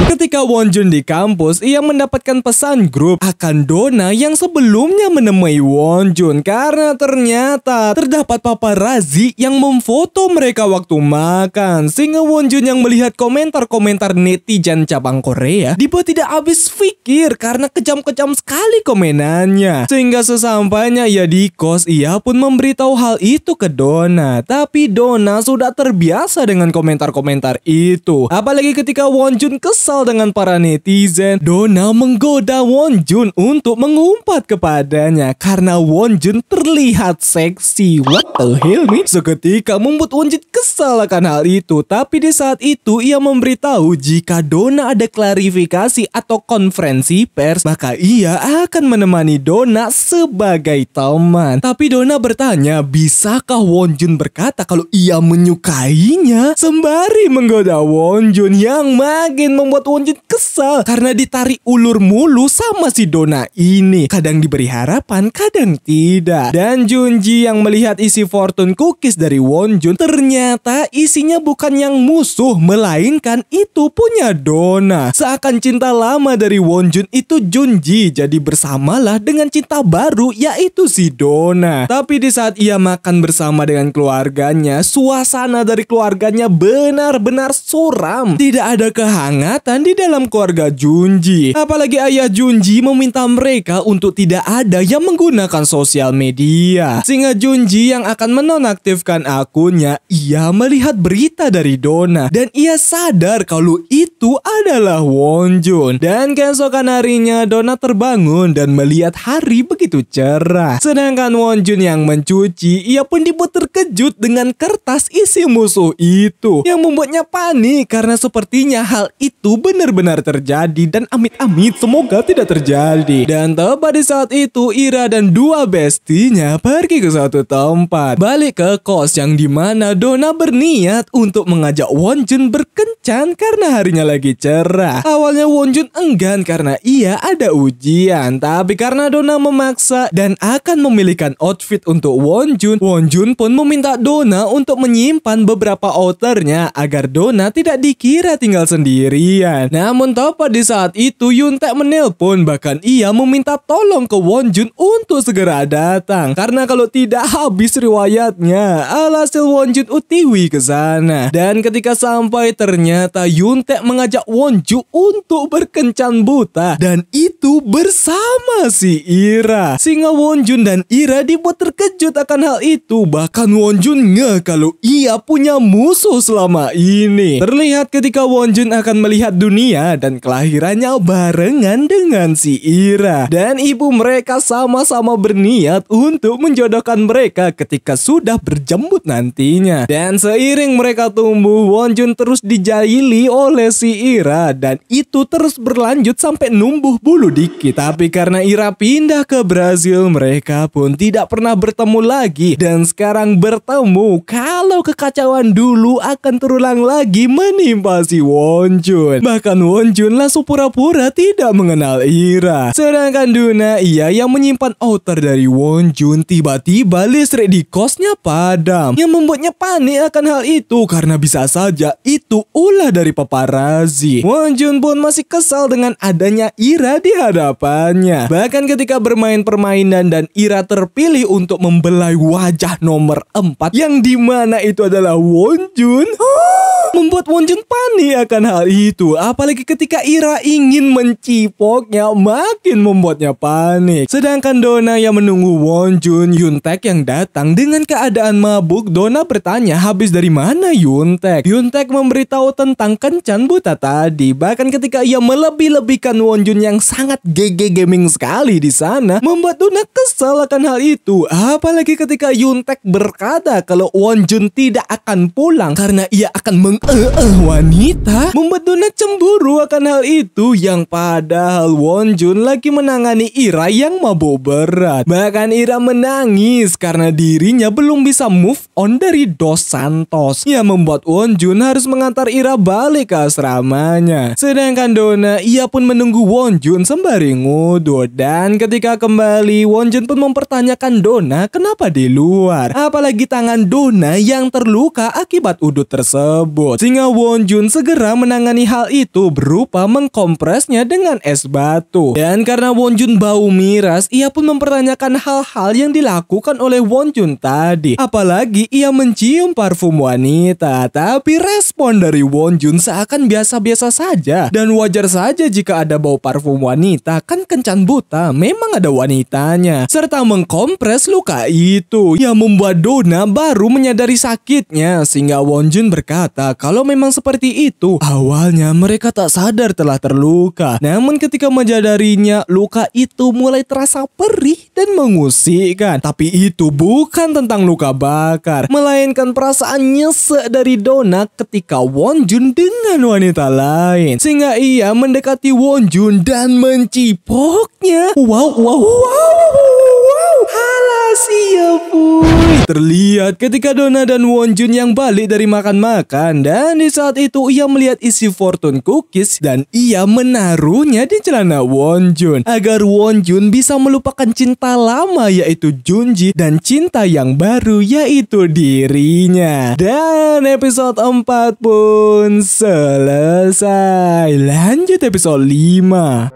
Ketika Wonjun di kampus, ia mendapatkan pesan grup akan Donna yang sebelumnya menemui Wonjun karena ternyata terdapat paparazzi yang memfoto mereka waktu makan. Sehingga Wonjun yang melihat komentar-komentar netizen cabang Korea dibuat tidak habis pikir karena kejam-kejam sekali komenannya. Sehingga sesampainya ia di kos, ia pun memberitahu hal itu ke Donna. Tapi Donna sudah terbiasa dengan komentar-komentar itu. Apalagi ketika Wonjun kesal dengan para netizen, Donna menggoda Wonjun untuk mengumpat kepadanya karena Wonjun terlihat seksi. What the hell nih? Seketika membuat Wonjun kesal akan hal itu. Tapi di saat itu ia memberitahu jika Donna ada klarifikasi atau konferensi pers, maka ia akan menemani Donna sebagai teman. Tapi Donna bertanya, bisakah Wonjun berkata kalau ia menyukainya? Sembari menggoda Wonjun yang makin membuat Wonjun kesal karena ditarik ulur mulu sama si Donna ini. Kadang diberi harapan, kadang tidak. Dan Junji yang melihat isi Fortune Cookies dari Wonjun, ternyata isinya bukan yang musuh, melainkan itu punya Donna. Seakan cinta lama dari Wonjun itu Junji jadi bersamalah dengan cinta baru, yaitu si Donna. Tapi di saat ia makan bersama dengan keluarganya, suasana dari keluarganya benar-benar suram. Tidak ada kehangatan di dalam keluarga Junji. Apalagi ayah Junji meminta mereka untuk tidak ada yang menggunakan sosial media. Sehingga Junji yang akan menonaktifkan akunnya, ia melihat berita dari Donna dan ia sadar kalau itu adalah Wonjun. Dan keesokan harinya Donna terbangun dan melihat hari begitu cerah. Sedangkan Wonjun Wonjun yang mencuci, ia pun dibuat terkejut dengan kertas isi musuh itu yang membuatnya panik karena sepertinya hal itu benar-benar terjadi dan amit-amit semoga tidak terjadi. Dan tepat di saat itu Ira dan dua bestinya pergi ke suatu tempat, balik ke kos yang dimana Donna berniat untuk mengajak Wonjun berkencan karena harinya lagi cerah. Awalnya Wonjun enggan karena ia ada ujian, tapi karena Donna memaksa dan akan memilihkan outfit untuk Wonjun, Wonjun pun meminta Donna untuk menyimpan beberapa outernya agar Donna tidak dikira tinggal sendirian. Namun tepat di saat itu Yuntae menelpon, bahkan ia meminta tolong ke Wonjun untuk segera datang karena kalau tidak habis riwayatnya. Alhasil Wonjun utiwi ke sana dan ketika sampai ternyata Yuntae mengajak Wonjun untuk berkencan buta dan itu bersama si Ira. Sehingga Wonjun dan Ira dibuat terkejut akan hal itu. Bahkan Wonjun ngeh kalau ia punya musuh selama ini. Terlihat ketika Wonjun akan melihat dunia dan kelahirannya barengan dengan si Ira. Dan ibu mereka sama-sama berniat untuk menjodohkan mereka ketika sudah berjembut nantinya. Dan seiring mereka tumbuh, Wonjun terus dijaili oleh si Ira dan itu terus berlanjut sampai numbuh bulu dikit. Tapi karena Ira pindah ke Brazil, mereka pun tidak pernah bertemu lagi. Dan sekarang bertemu kalau kekacauan dulu akan terulang lagi menimpa si Wonjun. Bahkan Wonjun langsung pura-pura tidak mengenal Ira. Sedangkan Donna, ia yang menyimpan outer dari Wonjun, tiba-tiba listrik di kosnya padam yang membuatnya panik akan hal itu karena bisa saja itu ulah dari paparazi. Wonjun pun masih kesal dengan adanya Ira di hadapannya. Bahkan ketika bermain permainan dan Ira terpilih untuk membelai wajah nomor 4 yang dimana itu adalah Wonjun, membuat Wonjun panik akan hal itu. Apalagi ketika Ira ingin mencipoknya, makin membuatnya panik. Sedangkan Donna yang menunggu Wonjun, Yuntae yang datang dengan keadaan mabuk. Donna bertanya habis dari mana Yuntae. Yuntae memberitahu tentang kencan buta tadi. Bahkan ketika ia melebih-lebihkan Wonjun yang sangat GG gaming sekali di sana, membuat Donna kesal akan hal itu. Apalagi ketika Yuntae berkata kalau Wonjun tidak akan pulang karena ia akan wanita, membuat Donna cemburu akan hal itu yang padahal Wonjun lagi menangani Ira yang mabuk berat. Bahkan Ira menangis karena dirinya belum bisa move on dari Dos Santos yang membuat Wonjun harus mengantar Ira balik ke asramanya. Sedangkan Donna, ia pun menunggu Wonjun sembari ngudut. Dan ketika kembali, Wonjun pun mempertanyakan Donna kenapa di luar, apalagi tangan Donna yang terluka akibat udut tersebut. Sehingga Wonjun segera menangani hal itu berupa mengkompresnya dengan es batu. Dan karena Wonjun bau miras, ia pun mempertanyakan hal-hal yang dilakukan oleh Wonjun tadi. Apalagi ia mencium parfum wanita. Tapi respon dari Wonjun seakan biasa-biasa saja. Dan wajar saja jika ada bau parfum wanita, kan kencan buta memang ada wanitanya. Serta mengkompres luka itu yang membuat Donna baru menyadari sakitnya. Sehingga Wonjun berkata kalau memang seperti itu, awalnya mereka tak sadar telah terluka. Namun ketika menyadarinya, luka itu mulai terasa perih dan mengusikkan. Tapi itu bukan tentang luka bakar, melainkan perasaan nyesek dari Donna ketika Wonjun dengan wanita lain. Sehingga ia mendekati Wonjun dan mencipoknya. Wow. Halas iya puy. Terlihat ketika Donna dan Wonjun yang balik dari makan-makan, dan di saat itu ia melihat isi fortune cookies dan ia menaruhnya di celana Wonjun agar Wonjun bisa melupakan cinta lama yaitu Junji dan cinta yang baru yaitu dirinya. Dan episode 4 pun selesai. Lanjut episode 5.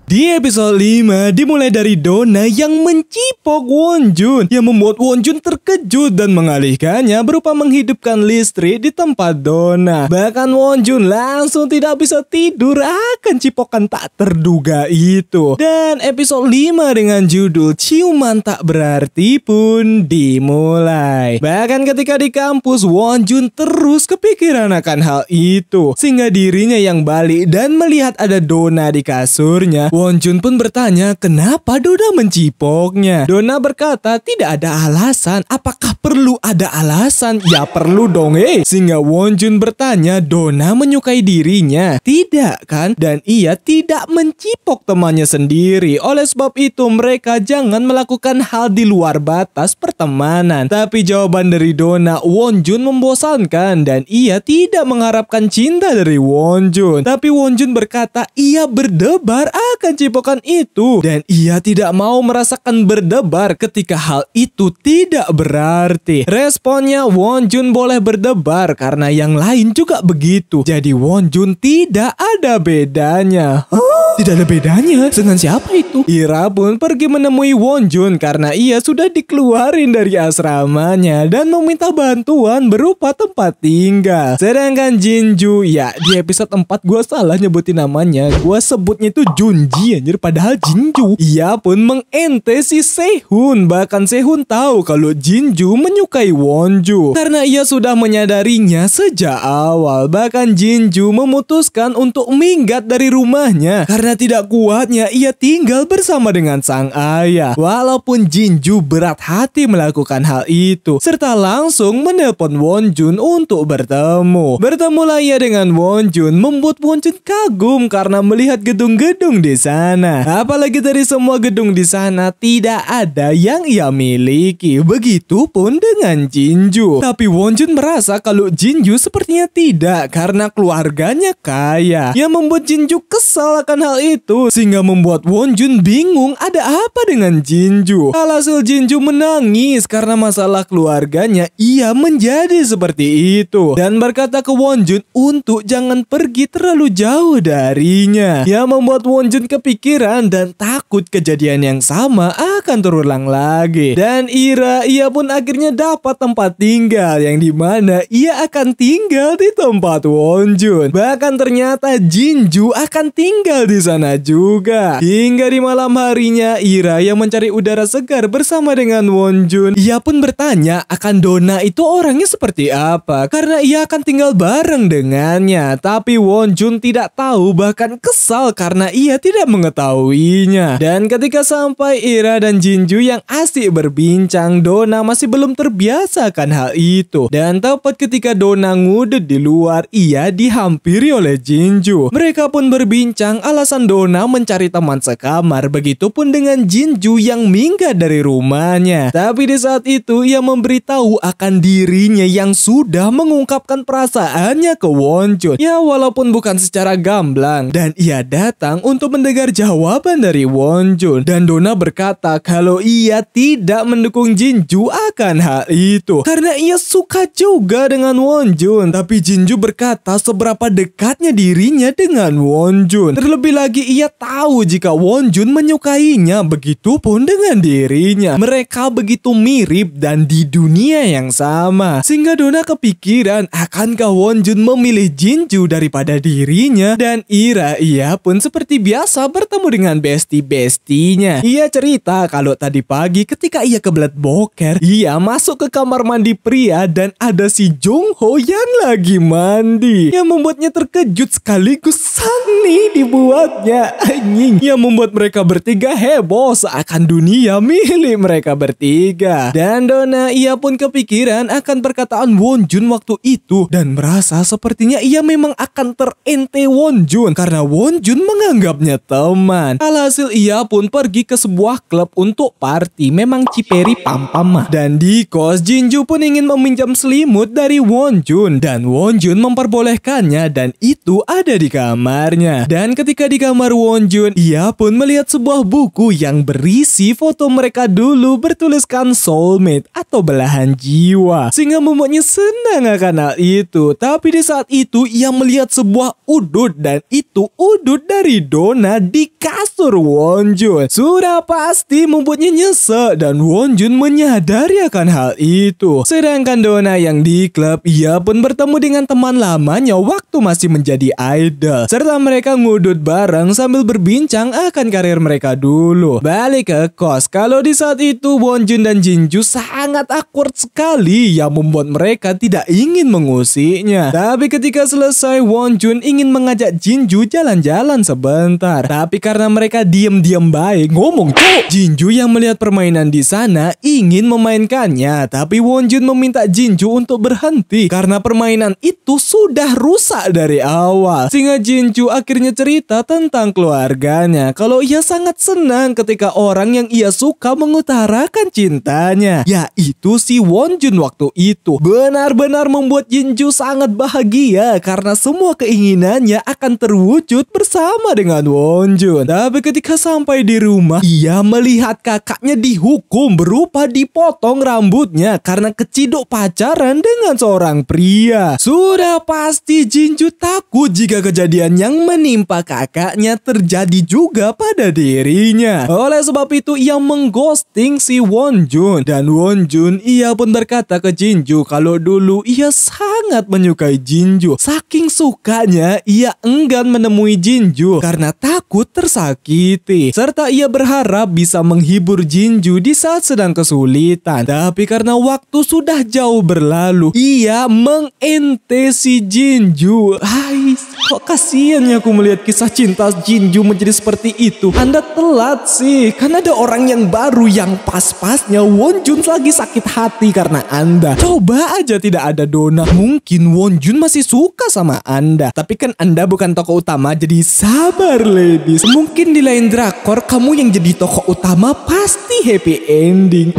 Di episode 5 dimulai dari Donna yang mencipok Wonjun yang membuat Wonjun terkejut dan mengalihkannya berupa menghidupkan listrik di tempat Donna. Bahkan Wonjun langsung tidak bisa tidur akan cipokan tak terduga itu. Dan episode 5 dengan judul Ciuman Tak Berarti pun dimulai. Bahkan ketika di kampus Wonjun terus kepikiran akan hal itu sehingga dirinya yang balik dan melihat ada Donna di kasurnya. Wonjun pun bertanya kenapa Donna mencipoknya. Donna berkata tidak ada alasan. Apakah perlu ada alasan? Ya perlu dong Sehingga Wonjun bertanya Donna menyukai dirinya. Tidak kan? Dan ia tidak mencipok temannya sendiri. Oleh sebab itu mereka jangan melakukan hal di luar batas pertemanan. Tapi jawaban dari Donna Wonjun membosankan dan ia tidak mengharapkan cinta dari Wonjun. Tapi Wonjun berkata ia berdebar akan cipokan itu dan ia tidak mau merasakan berdebar ketika hal itu tidak berarti. Responnya Wonjun boleh berdebar karena yang lain juga begitu. Jadi Wonjun tidak ada bedanya. Tidak ada bedanya? Dengan siapa itu? Ira pun pergi menemui Wonjun karena ia sudah dikeluarin dari asramanya dan meminta bantuan berupa tempat tinggal. Sedangkan Jinju, ya di episode 4 gue salah nyebutin namanya. Gue sebutnya itu Junji anjir, padahal Jinju. Ia pun mengente si Sehun. Bahkan Sehun tahu kalau Jinju menyukai Wonju karena ia sudah menyadarinya sejak awal. Bahkan Jinju memutuskan untuk minggat dari rumahnya karena tidak kuatnya ia tinggal bersama dengan sang ayah. Walaupun Jinju berat hati melakukan hal itu serta langsung menelpon Wonjun untuk bertemu. Bertemulah ia dengan Wonjun membuat Wonjun kagum karena melihat gedung-gedung di sana. Apalagi dari semua gedung di sana tidak ada yang ia miliki. Begitupun dengan Jinju. Tapi Wonjun merasa kalau Jinju sepertinya tidak karena keluarganya kaya. Yang membuat Jinju kesal akan hal itu sehingga membuat Wonjun bingung ada apa dengan Jinju. Alhasil Jinju menangis karena masalah keluarganya ia menjadi seperti itu dan berkata ke Wonjun untuk jangan pergi terlalu jauh darinya. Yang membuat Wonjun kepikiran dan takut kejadian yang sama akan terulang lagi. Dan ia pun akhirnya dapat tempat tinggal yang dimana ia akan tinggal di tempat Wonjun. Bahkan ternyata Jinju akan tinggal di sana juga. Hingga di malam harinya Ira yang mencari udara segar bersama dengan Wonjun. Ia pun bertanya akan Donna itu orangnya seperti apa karena ia akan tinggal bareng dengannya. Tapi Wonjun tidak tahu bahkan kesal karena ia tidak mengetahuinya. Dan ketika sampai Ira dan Jinju yang asik berbincang, Donna masih belum terbiasa akan hal itu. Dan tepat ketika Donna ngudut di luar, ia dihampiri oleh Jinju. Mereka pun berbincang alasan Donna mencari teman sekamar. Begitupun dengan Jinju yang minggat dari rumahnya. Tapi di saat itu ia memberitahu akan dirinya yang sudah mengungkapkan perasaannya ke Wonjun. Ya walaupun bukan secara gamblang. Dan ia datang untuk mendengar jawaban dari Wonjun. Dan Donna berkata kalau ia tidak mendukung Jinju akan hal itu karena ia suka juga dengan Wonjun. Tapi Jinju berkata seberapa dekatnya dirinya dengan Wonjun. Terlebih lagi ia tahu jika Wonjun menyukainya. Begitupun dengan dirinya. Mereka begitu mirip dan di dunia yang sama. Sehingga Donna kepikiran akankah Wonjun memilih Jinju daripada dirinya. Dan ia pun seperti biasa bertemu dengan bestie-bestinya. Ia cerita kalau tadi pagi ketika ia kebelet boker, ia masuk ke kamar mandi pria dan ada si Jongho yang lagi mandi. Yang membuatnya terkejut sekaligus sangi dibuatnya. Anjing. Yang membuat mereka bertiga heboh seakan dunia milik mereka bertiga. Dan Donna ia pun kepikiran akan perkataan Wonjun waktu itu dan merasa sepertinya ia memang akan terente Wonjun karena Wonjun menganggapnya teman. Alhasil ia pun pergi ke sebuah klub untuk party. Memang ciperi pam-pam. Dan di kos Jinju pun ingin meminjam selimut dari Wonjun dan Wonjun memperbolehkannya dan itu ada di kamarnya. Dan ketika di kamar Wonjun, ia pun melihat sebuah buku yang berisi foto mereka dulu bertuliskan soulmate atau belahan jiwa. Sehingga membuatnya senang akan hal itu. Tapi di saat itu ia melihat sebuah udut dan itu udut dari Donna kepalanya di kasur Wonjun. Sudah pasti membuatnya nyesek dan Wonjun menyadari akan hal itu. Sedangkan Donna yang di klub, ia pun bertemu dengan teman lamanya waktu masih menjadi idol. Serta mereka ngudut bareng sambil berbincang akan karir mereka dulu. Balik ke kos, kalau di saat itu Wonjun dan Jinju sangat awkward sekali yang membuat mereka tidak ingin mengusiknya. Tapi ketika selesai, Wonjun ingin mengajak Jinju jalan-jalan sebentar. Tapi karena mereka diam-diam baik, ngomong cuk. Jinju yang melihat permainan di sana ingin memainkannya, tapi Wonjun meminta Jinju untuk berhenti karena permainan itu sudah rusak dari awal. Sehingga Jinju akhirnya cerita tentang keluarganya, kalau ia sangat senang ketika orang yang ia suka mengutarakan cintanya, yaitu si Wonjun waktu itu. Benar-benar membuat Jinju sangat bahagia karena semua keinginannya akan terwujud bersama dengan Wonjun. Tapi ketika sampai di rumah, ia melihat kakaknya dihukum berupa dipotong rambutnya karena keciduk pacaran dengan seorang pria. Sudah pasti Jinju takut jika kejadian yang menimpa kakaknya terjadi juga pada dirinya. Oleh sebab itu ia mengghosting si Wonjun. Dan Wonjun ia pun berkata ke Jinju kalau dulu ia sangat menyukai Jinju. Saking sukanya ia enggan menemui Jinju karena takut tersakiti. Serta ia berharap bisa menghibur Jinju di saat sedang kesulitan. Tapi karena waktu sudah jauh berlalu, ia mengente si Jinju. Hai, kok kasihan ya aku melihat kisah cinta Jinju menjadi seperti itu. Anda telat sih, karena ada orang yang baru yang pas-pasnya Wonjun lagi sakit hati karena Anda. Coba aja tidak ada Donna, mungkin Wonjun masih suka sama Anda. Tapi kan Anda bukan tokoh utama, jadi sabar ladies. Mungkin di lain drakor kamu yang jadi tokoh utama pasti happy ending.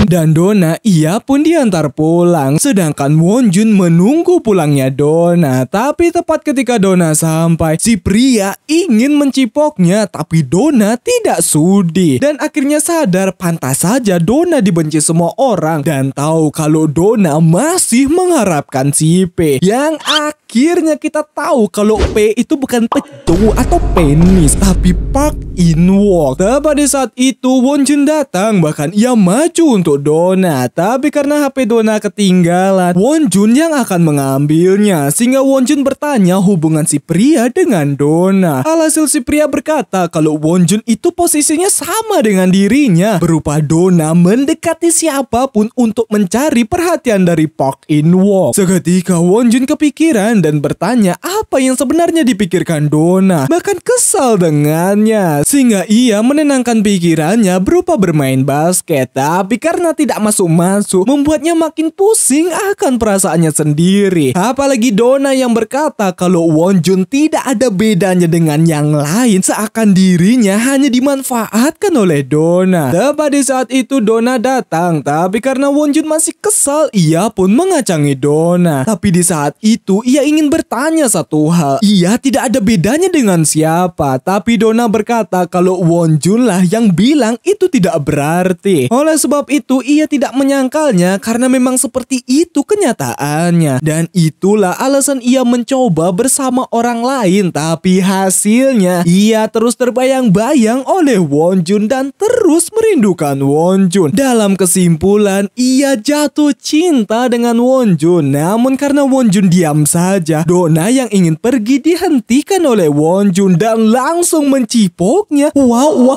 Dan Donna ia pun diantar pulang, sedangkan Wonjun menunggu pulangnya Donna. Tapi tepat ketika Donna sampai, si pria ingin mencipoknya, tapi Donna tidak sudi. Dan akhirnya sadar pantas saja Donna dibenci semua orang dan tahu kalau Donna masih mengharapkan si P. Yang akhirnya kita tahu kalau P itu bukan pecu atau penis, tapi Park In-wook. Tepat di saat itu Wonjun datang, bahkan ia maju untuk Donna. Tapi karena HP Donna ketinggalan, Wonjun yang akan mengambilnya. Sehingga Wonjun bertanya hubungan si pria dengan Donna. Alhasil si pria berkata kalau Wonjun itu posisinya sama dengan dirinya, berupa Donna mendekati siapapun untuk mencari perhatian dari Park In-wook. Seketika Wonjun kepikiran dan bertanya apa yang sebenarnya dipikirkan Donna. Bahkan kesal dengannya. Sehingga ia menenangkan pikirannya berupa bermain basket. Tapi karena tidak masuk-masuk, membuatnya makin pusing akan perasaannya sendiri. Apalagi Donna yang berkata kalau Wonjun tidak ada bedanya dengan yang lain, seakan dirinya hanya dimanfaatkan oleh Donna. Tepat di saat itu Donna datang, tapi karena Wonjun masih kesal, ia pun mengacangi Donna. Tapi di saat itu ia ingin bertanya satu hal. Ia tidak ada bedanya dengan siapa, tapi Donna berkata kalau Wonjun lah yang bilang itu tidak berarti. Oleh sebab itu ia tidak menyangkalnya karena memang seperti itu kenyataannya. Dan itulah alasan ia mencoba bersama orang lain, tapi hasilnya ia terus terbayang-bayang oleh Wonjun dan terus merindukan Wonjun. Dalam kesimpulan, ia jatuh cinta dengan Wonjun. Namun karena Wonjun diam saja, Donna yang ingin pergi dihentikan oleh Wonjun dan langsung mencipoknya. Wow.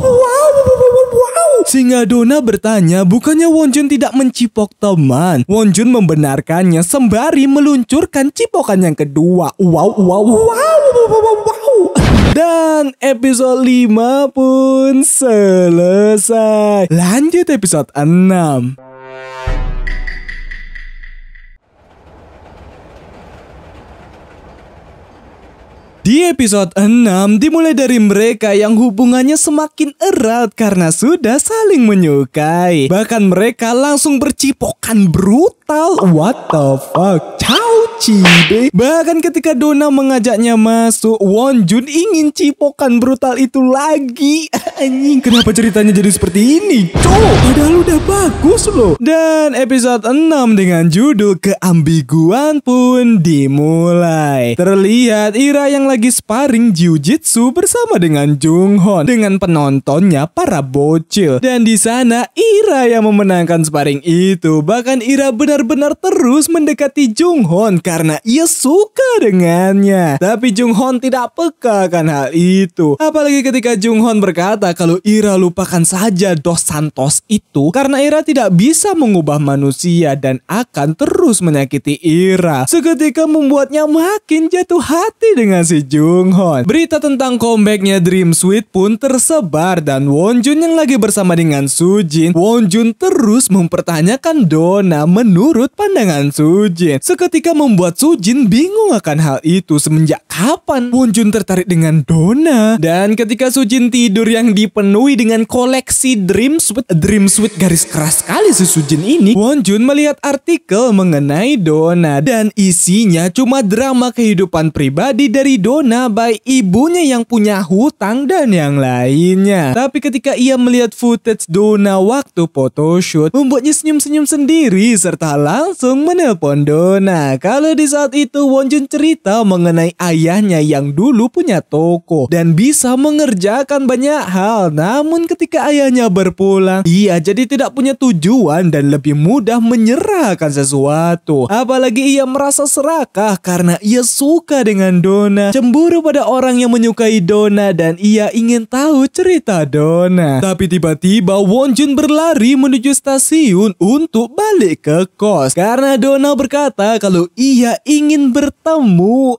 Sehingga Donna bertanya, bukannya Wonjun tidak mencipok teman? Wonjun membenarkannya sembari meluncurkan cipokan yang kedua. Wow. Dan episode 5 pun selesai. Lanjut episode 6. Di episode 6 dimulai dari mereka yang hubungannya semakin erat karena sudah saling menyukai. Bahkan mereka langsung bercipokan brutal brutal. What the fuck? Cibe. Bahkan ketika Donna mengajaknya masuk, Wonjun ingin cipokan brutal itu lagi. Anjing, kenapa ceritanya jadi seperti ini? Padahal udah bagus loh. Dan episode 6 dengan judul Keambiguan pun dimulai. Terlihat Ira yang lagi sparring jiu-jitsu bersama dengan Junghon dengan penontonnya para bocil. Dan di sana Ira yang memenangkan sparring itu. Bahkan Ira benar-benar terus mendekati Junghon karena ia suka dengannya. Tapi Junghon tidak peka akan hal itu. Apalagi ketika Junghon berkata kalau Ira lupakan saja Dos Santos itu karena Ira tidak bisa mengubah manusia dan akan terus menyakiti Ira. Seketika membuatnya makin jatuh hati dengan si Junghon. Berita tentang comebacknya Dream Suite pun tersebar dan Wonjun yang lagi bersama dengan Sujin. Wonjun terus mempertanyakan Donna menurut pandangan Sujin. Seketika membuat Sujin bingung akan hal itu. Semenjak kapan Wonjun tertarik dengan Donna? Dan ketika Sujin tidur yang dipenuhi dengan koleksi Dream Suite garis keras sekali si Sujin ini, Wonjun melihat artikel mengenai Donna dan isinya cuma drama kehidupan pribadi dari Donna, baik ibunya yang punya hutang dan yang lainnya. Tapi ketika ia melihat footage Donna waktu photoshoot, membuatnya senyum-senyum sendiri serta langsung menelpon Donna. Kalau di saat itu Wonjun cerita mengenai ayahnya yang dulu punya toko dan bisa mengerjakan banyak hal. Namun ketika ayahnya berpulang, ia jadi tidak punya tujuan dan lebih mudah menyerahkan sesuatu. Apalagi ia merasa serakah karena ia suka dengan Donna, cemburu pada orang yang menyukai Donna dan ia ingin tahu cerita Donna. Tapi tiba-tiba Wonjun berlari menuju stasiun untuk balik ke kos karena Donna berkata kalau ia ingin bertemu.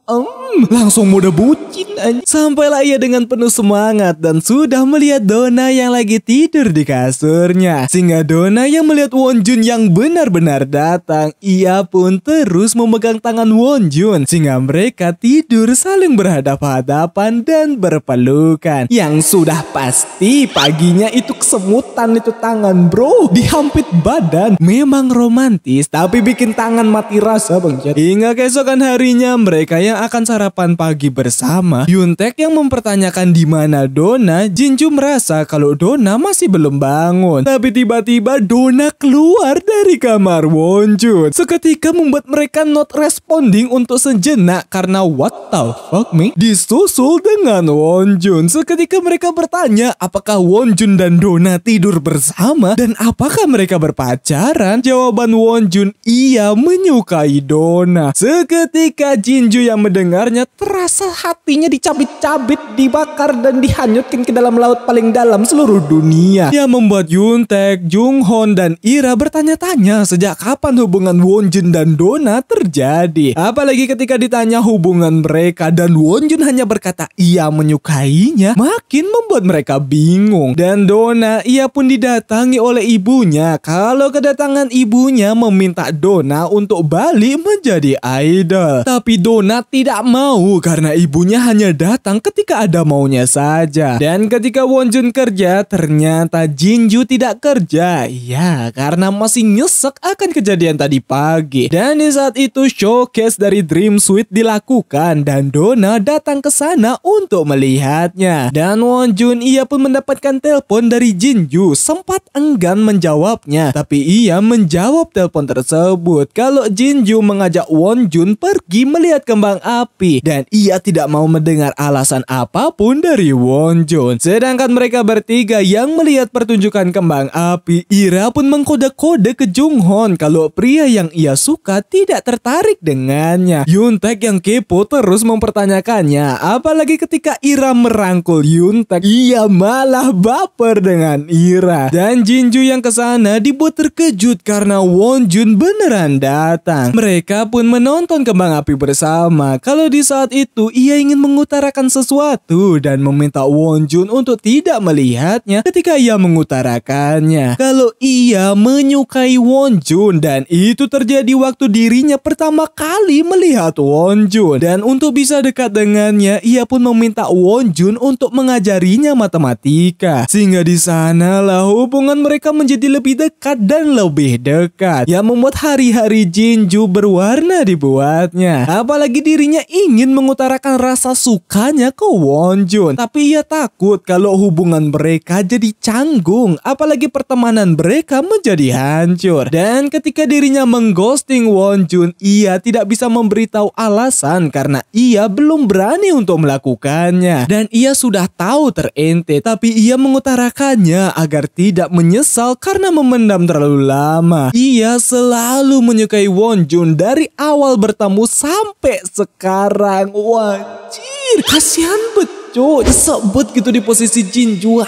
Langsung muda bucin aja. Sampailah ia dengan penuh semangat dan sudah melihat Donna yang lagi tidur di kasurnya. Sehingga Donna yang melihat Wonjun yang benar-benar datang, ia pun terus memegang tangan Wonjun sehingga mereka tidur saling berhadapan-hadapan dan berpelukan. Yang sudah pasti paginya itu kesemutan itu tangan bro, dihampit badan. Memang romantis tapi bikin tangan mati rasa bang. Hingga keesokan harinya mereka yang akan sarapan pagi bersama. Yuntek yang mempertanyakan di mana Donna. Jinju merasa kalau Donna masih belum bangun. Tapi tiba-tiba Donna keluar dari kamar Wonjun. Seketika membuat mereka not responding untuk sejenak karena what the fuck me? Disusul dengan Wonjun. Seketika mereka bertanya apakah Wonjun dan Donna tidur bersama dan apakah mereka berpacaran. Jawaban Wonjun, ia menyukai Donna. Seketika Jinju yang mendengarnya terasa hatinya dicabit-cabit, dibakar dan dihanyutkan ke dalam laut paling dalam seluruh dunia. Yang membuat Yuntek, Junghon dan Ira bertanya-tanya sejak kapan hubungan Wonjun dan Donna terjadi. Apalagi ketika ditanya hubungan mereka dan Wonjun hanya berkata ia menyukainya, makin membuat mereka bingung. Dan Donna, ia pun didatangi oleh ibunya. Kalau kedatangan ibunya meminta Donna untuk balik menjadi idol. Tapi Donna tidak mau karena ibunya hanya datang ketika ada maunya saja. Dan ketika Wonjun kerja, ternyata Jinju tidak kerja. Ya, karena masih nyesek akan kejadian tadi pagi. Dan di saat itu showcase dari Dream Suite dilakukan dan Donna datang ke sana untuk melihatnya. Dan Wonjun, ia pun mendapatkan telepon dari Jinju. Sempat enggan menjawabnya, tapi ia menjawab telepon tersebut kalau Jinju mengajak Wonjun pergi melihat kembang api dan ia tidak mau mendengar alasan apapun dari Wonjun. Sedangkan mereka bertiga yang melihat pertunjukan kembang api, Ira pun mengkode-kode ke Junghon kalau pria yang ia suka tidak tertarik dengannya. Yuntek yang kepo terus mempertanyakannya, apalagi ketika Ira merangkul Yuntek, ia malah baper dengan Ira. Dan Jinju yang kesana dibuat terkejut karena Wonjun beneran datang. Mereka pun menonton kembang api bersama. Kalau di saat itu ia ingin mengutarakan sesuatu dan meminta Wonjun untuk tidak melihatnya ketika ia mengutarakannya kalau ia menyukai Wonjun, dan itu terjadi waktu dirinya pertama kali melihat Wonjun. Dan untuk bisa dekat dengannya, ia pun meminta Wonjun untuk mengajarinya matematika. Sehingga di sanalah hubungan mereka menjadi lebih dekat dan lebih dekat. yang membuat hari-hari Jinju berwarna dibuatnya. Apalagi dirinya ingin mengutarakan rasa sukanya ke Wonjun, tapi ia takut kalau hubungan mereka jadi canggung, apalagi pertemanan mereka menjadi hancur. Dan ketika dirinya mengghosting Wonjun, ia tidak bisa memberitahu alasan karena ia belum berani untuk melakukannya. Dan ia sudah tahu terente, tapi ia mengutarakannya agar tidak menyesal karena memendam terlalu lama. Ia selalu menyukai Wonjun dari awal bertemu sampai sekarang. Wajir, kasihan betul, disebut gitu di posisi Jinju.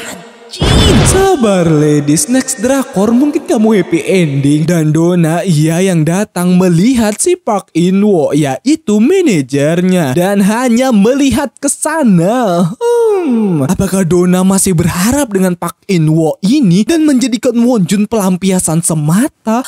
Sabar ladies, next drakor mungkin kamu happy ending. Dan Dona ia yang datang melihat si Park In-woo, yaitu manajernya, dan hanya melihat ke sana. Apakah Dona masih berharap dengan Park In-woo ini dan menjadikan Wonjun pelampiasan semata?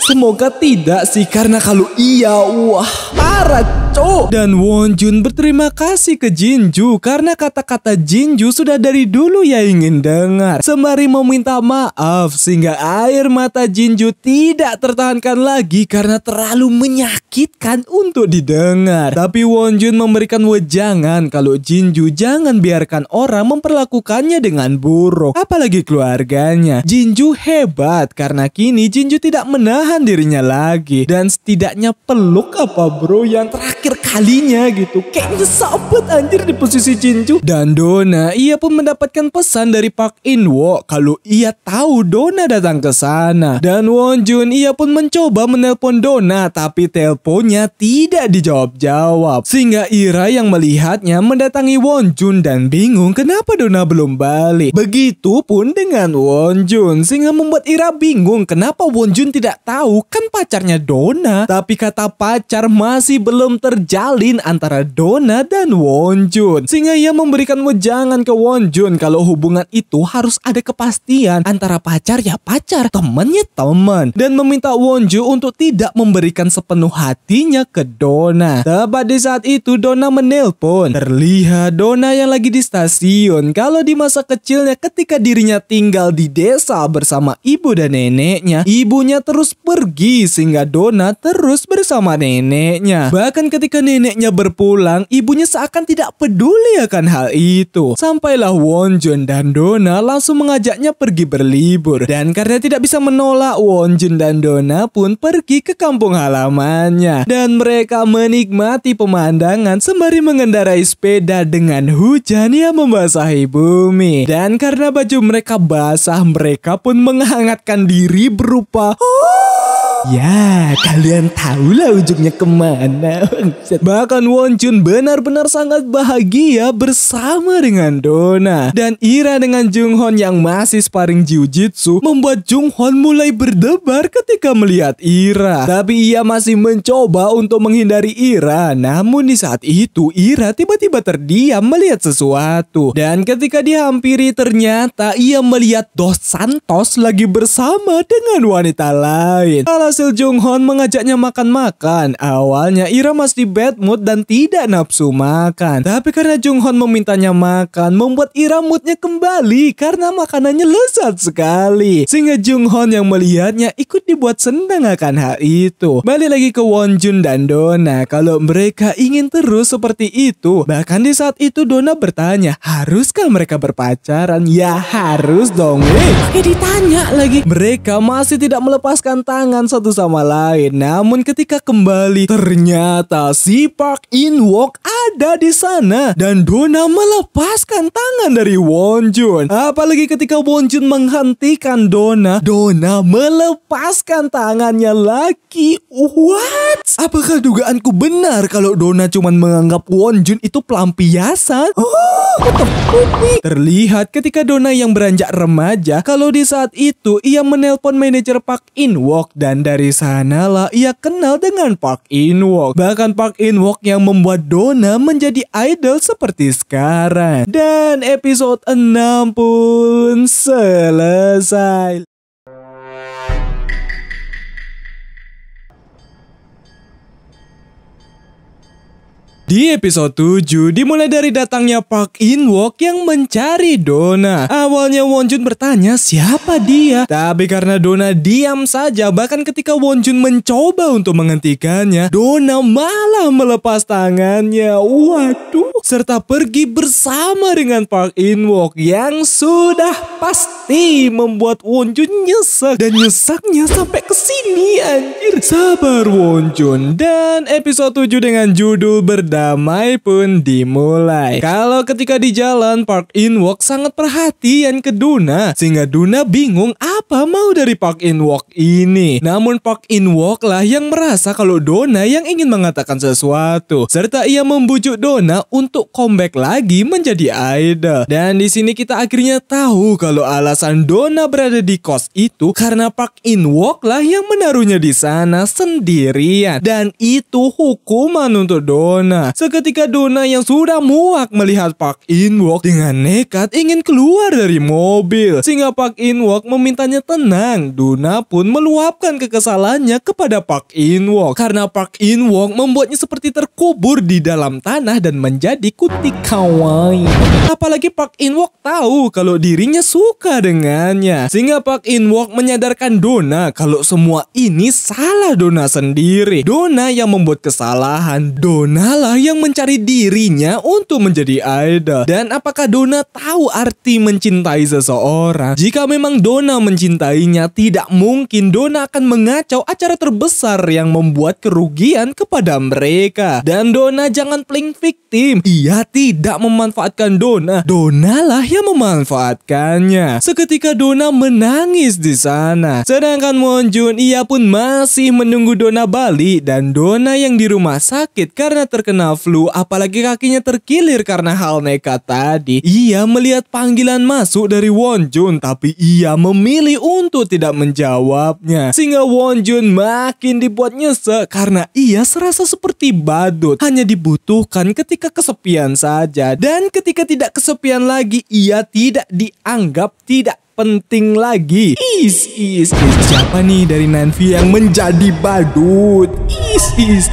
Semoga tidak sih, karena kalau iya, wah parah cok. Dan Wonjun berterima kasih ke Jinju karena kata-kata Jinju sudah dari dulu ia ingin dengar, sembari meminta maaf sehingga air mata Jinju tidak tertahankan lagi karena terlalu menyakitkan untuk didengar. Tapi Wonjun memberikan wejangan kalau Jinju jangan biarkan orang memperlakukannya dengan buruk, apalagi keluarganya. Jinju hebat karena kini Jinju tidak menahan dirinya lagi, dan setidaknya peluk apa bro yang terakhir kalinya gitu. Kayaknya sabet anjir di posisi Jinju. Dan Dona ia pun mendapatkan pesan dari Park In-woo kalau ia tahu Dona datang ke sana. Dan Wonjun ia pun mencoba menelpon Dona, tapi teleponnya tidak dijawab-jawab, sehingga Ira yang melihatnya mendatangi Wonjun dan bingung kenapa Dona belum balik. Begitupun dengan Wonjun, sehingga membuat Ira bingung kenapa Wonjun tidak tahu kan pacarnya Dona. Tapi kata pacar masih belum terjalin antara Dona dan Wonjun, sehingga ia memberikan wejangan ke Wonjun kalau hubungan itu harus ada kepastian, antara pacar ya pacar, teman ya teman, dan meminta Wonjun untuk tidak memberikan sepenuh hatinya ke Dona. Tepat di saat itu Dona menelpon. Terlihat Dona yang lagi di stasiun kalau di masa kecilnya ketika dirinya tinggal di desa bersama ibu dan neneknya, ibunya terus pergi sehingga Dona terus bersama neneknya. Bahkan ketika neneknya berpulang, ibunya seakan tidak peduli akan hal itu. Sampailah Wonjun dan Dona langsung mengajaknya pergi berlibur. Dan karena tidak bisa menolak, Wonjun dan Dona pun pergi ke kampung halamannya. Dan mereka menikmati pemandangan sembari mengendarai sepeda dengan hujan yang membasahi bumi. Dan karena baju mereka basah, mereka pun menghangatkan diri berupa ya, kalian tahulah ujungnya kemana. Bahkan Wonjun benar-benar sangat bahagia bersama dengan Dona. Dan Ira dengan Junghon yang masih sparring jiu-jitsu membuat Junghon mulai berdebar ketika melihat Ira. Tapi ia masih mencoba untuk menghindari Ira. Namun di saat itu Ira tiba-tiba terdiam melihat sesuatu. Dan ketika dihampiri ternyata ia melihat Dos Santos lagi bersama dengan wanita lain. Hasil Junghon mengajaknya makan-makan. Awalnya Ira masih bad mood dan tidak nafsu makan. Tapi karena Junghon memintanya makan, membuat Ira moodnya kembali karena makanannya lezat sekali. Sehingga Junghon yang melihatnya ikut dibuat senang akan hal itu. Balik lagi ke Wonjun dan Dona kalau mereka ingin terus seperti itu. Bahkan di saat itu Dona bertanya, haruskah mereka berpacaran? Ya harus dong. Ditanya lagi. Mereka masih tidak melepaskan tangan satu sama lain. Namun ketika kembali, ternyata si Park In-woo ada di sana dan Dona melepaskan tangan dari Wonjun. Apalagi ketika Wonjun menghentikan Dona, Dona melepaskan tangannya lagi. What? Apakah dugaanku benar kalau Dona cuma menganggap Wonjun itu pelampiasan? Terlihat ketika Dona yang beranjak remaja kalau di saat itu ia menelpon manajer Park In-woo dan dari sanalah ia kenal dengan Park In-woo. Bahkan Park In-woo yang membuat Dona menjadi idol seperti sekarang. Dan episode 6 pun selesai. Di episode 7 dimulai dari datangnya Park In-wook yang mencari Donna. Awalnya Wonjun bertanya siapa dia, tapi karena Donna diam saja, bahkan ketika Wonjun mencoba untuk menghentikannya, Donna malah melepas tangannya. Waduh, serta pergi bersama dengan Park In-wook yang sudah pasti membuat Wonjun nyesek, dan nyesaknya sampai ke sini anjir. Sabar Wonjun. Dan episode 7 dengan judul Berdamai pun dimulai. Kalau ketika di jalan, Park In-wook sangat perhatian ke Donna, sehingga Donna bingung apa mau dari Park In-wook ini. Namun Park In-wook lah yang merasa kalau Donna yang ingin mengatakan sesuatu, serta ia membujuk Donna untuk comeback lagi menjadi idol. Dan di sini kita akhirnya tahu kalau alasan Donna berada di kos itu karena Park In-wook lah yang menaruhnya di sana sendirian, dan itu hukuman untuk Donna. Seketika Donna yang sudah muak melihat Park In-wook dengan nekat ingin keluar dari mobil, sehingga Park In-wook memintanya tenang. Donna pun meluapkan kekesalannya kepada Park In-wook karena Park In-wook membuatnya seperti terkubur di dalam tanah dan menjadi kutik kawaii. Apalagi Park In-wook tahu kalau dirinya suka dengannya, sehingga Park In-wook menyadarkan Donna kalau semua ini salah Donna sendiri. Donna yang membuat kesalahan, Donna lah yang mencari dirinya untuk menjadi idol. Dan apakah Donna tahu arti mencintai seseorang? Jika memang Donna mencintainya, tidak mungkin Donna akan mengacau acara terbesar yang membuat kerugian kepada mereka. Dan Donna jangan playing victim. Ia tidak memanfaatkan Donna, Donna lah yang memanfaatkannya. Seketika Donna menangis di sana, sedangkan Wonjun ia pun masih menunggu Donna balik. Dan Donna yang di rumah sakit karena terkena flu, apalagi kakinya terkilir karena hal nekat tadi. Ia melihat panggilan masuk dari Wonjun, tapi ia memilih untuk tidak menjawabnya, sehingga Wonjun makin dibuat nyesek karena ia serasa seperti badut, hanya dibutuhkan ketika kesepian saja. Dan ketika tidak kesepian lagi, ia tidak dianggap tidak penting lagi. Siapa nih dari Nanvi yang menjadi badut?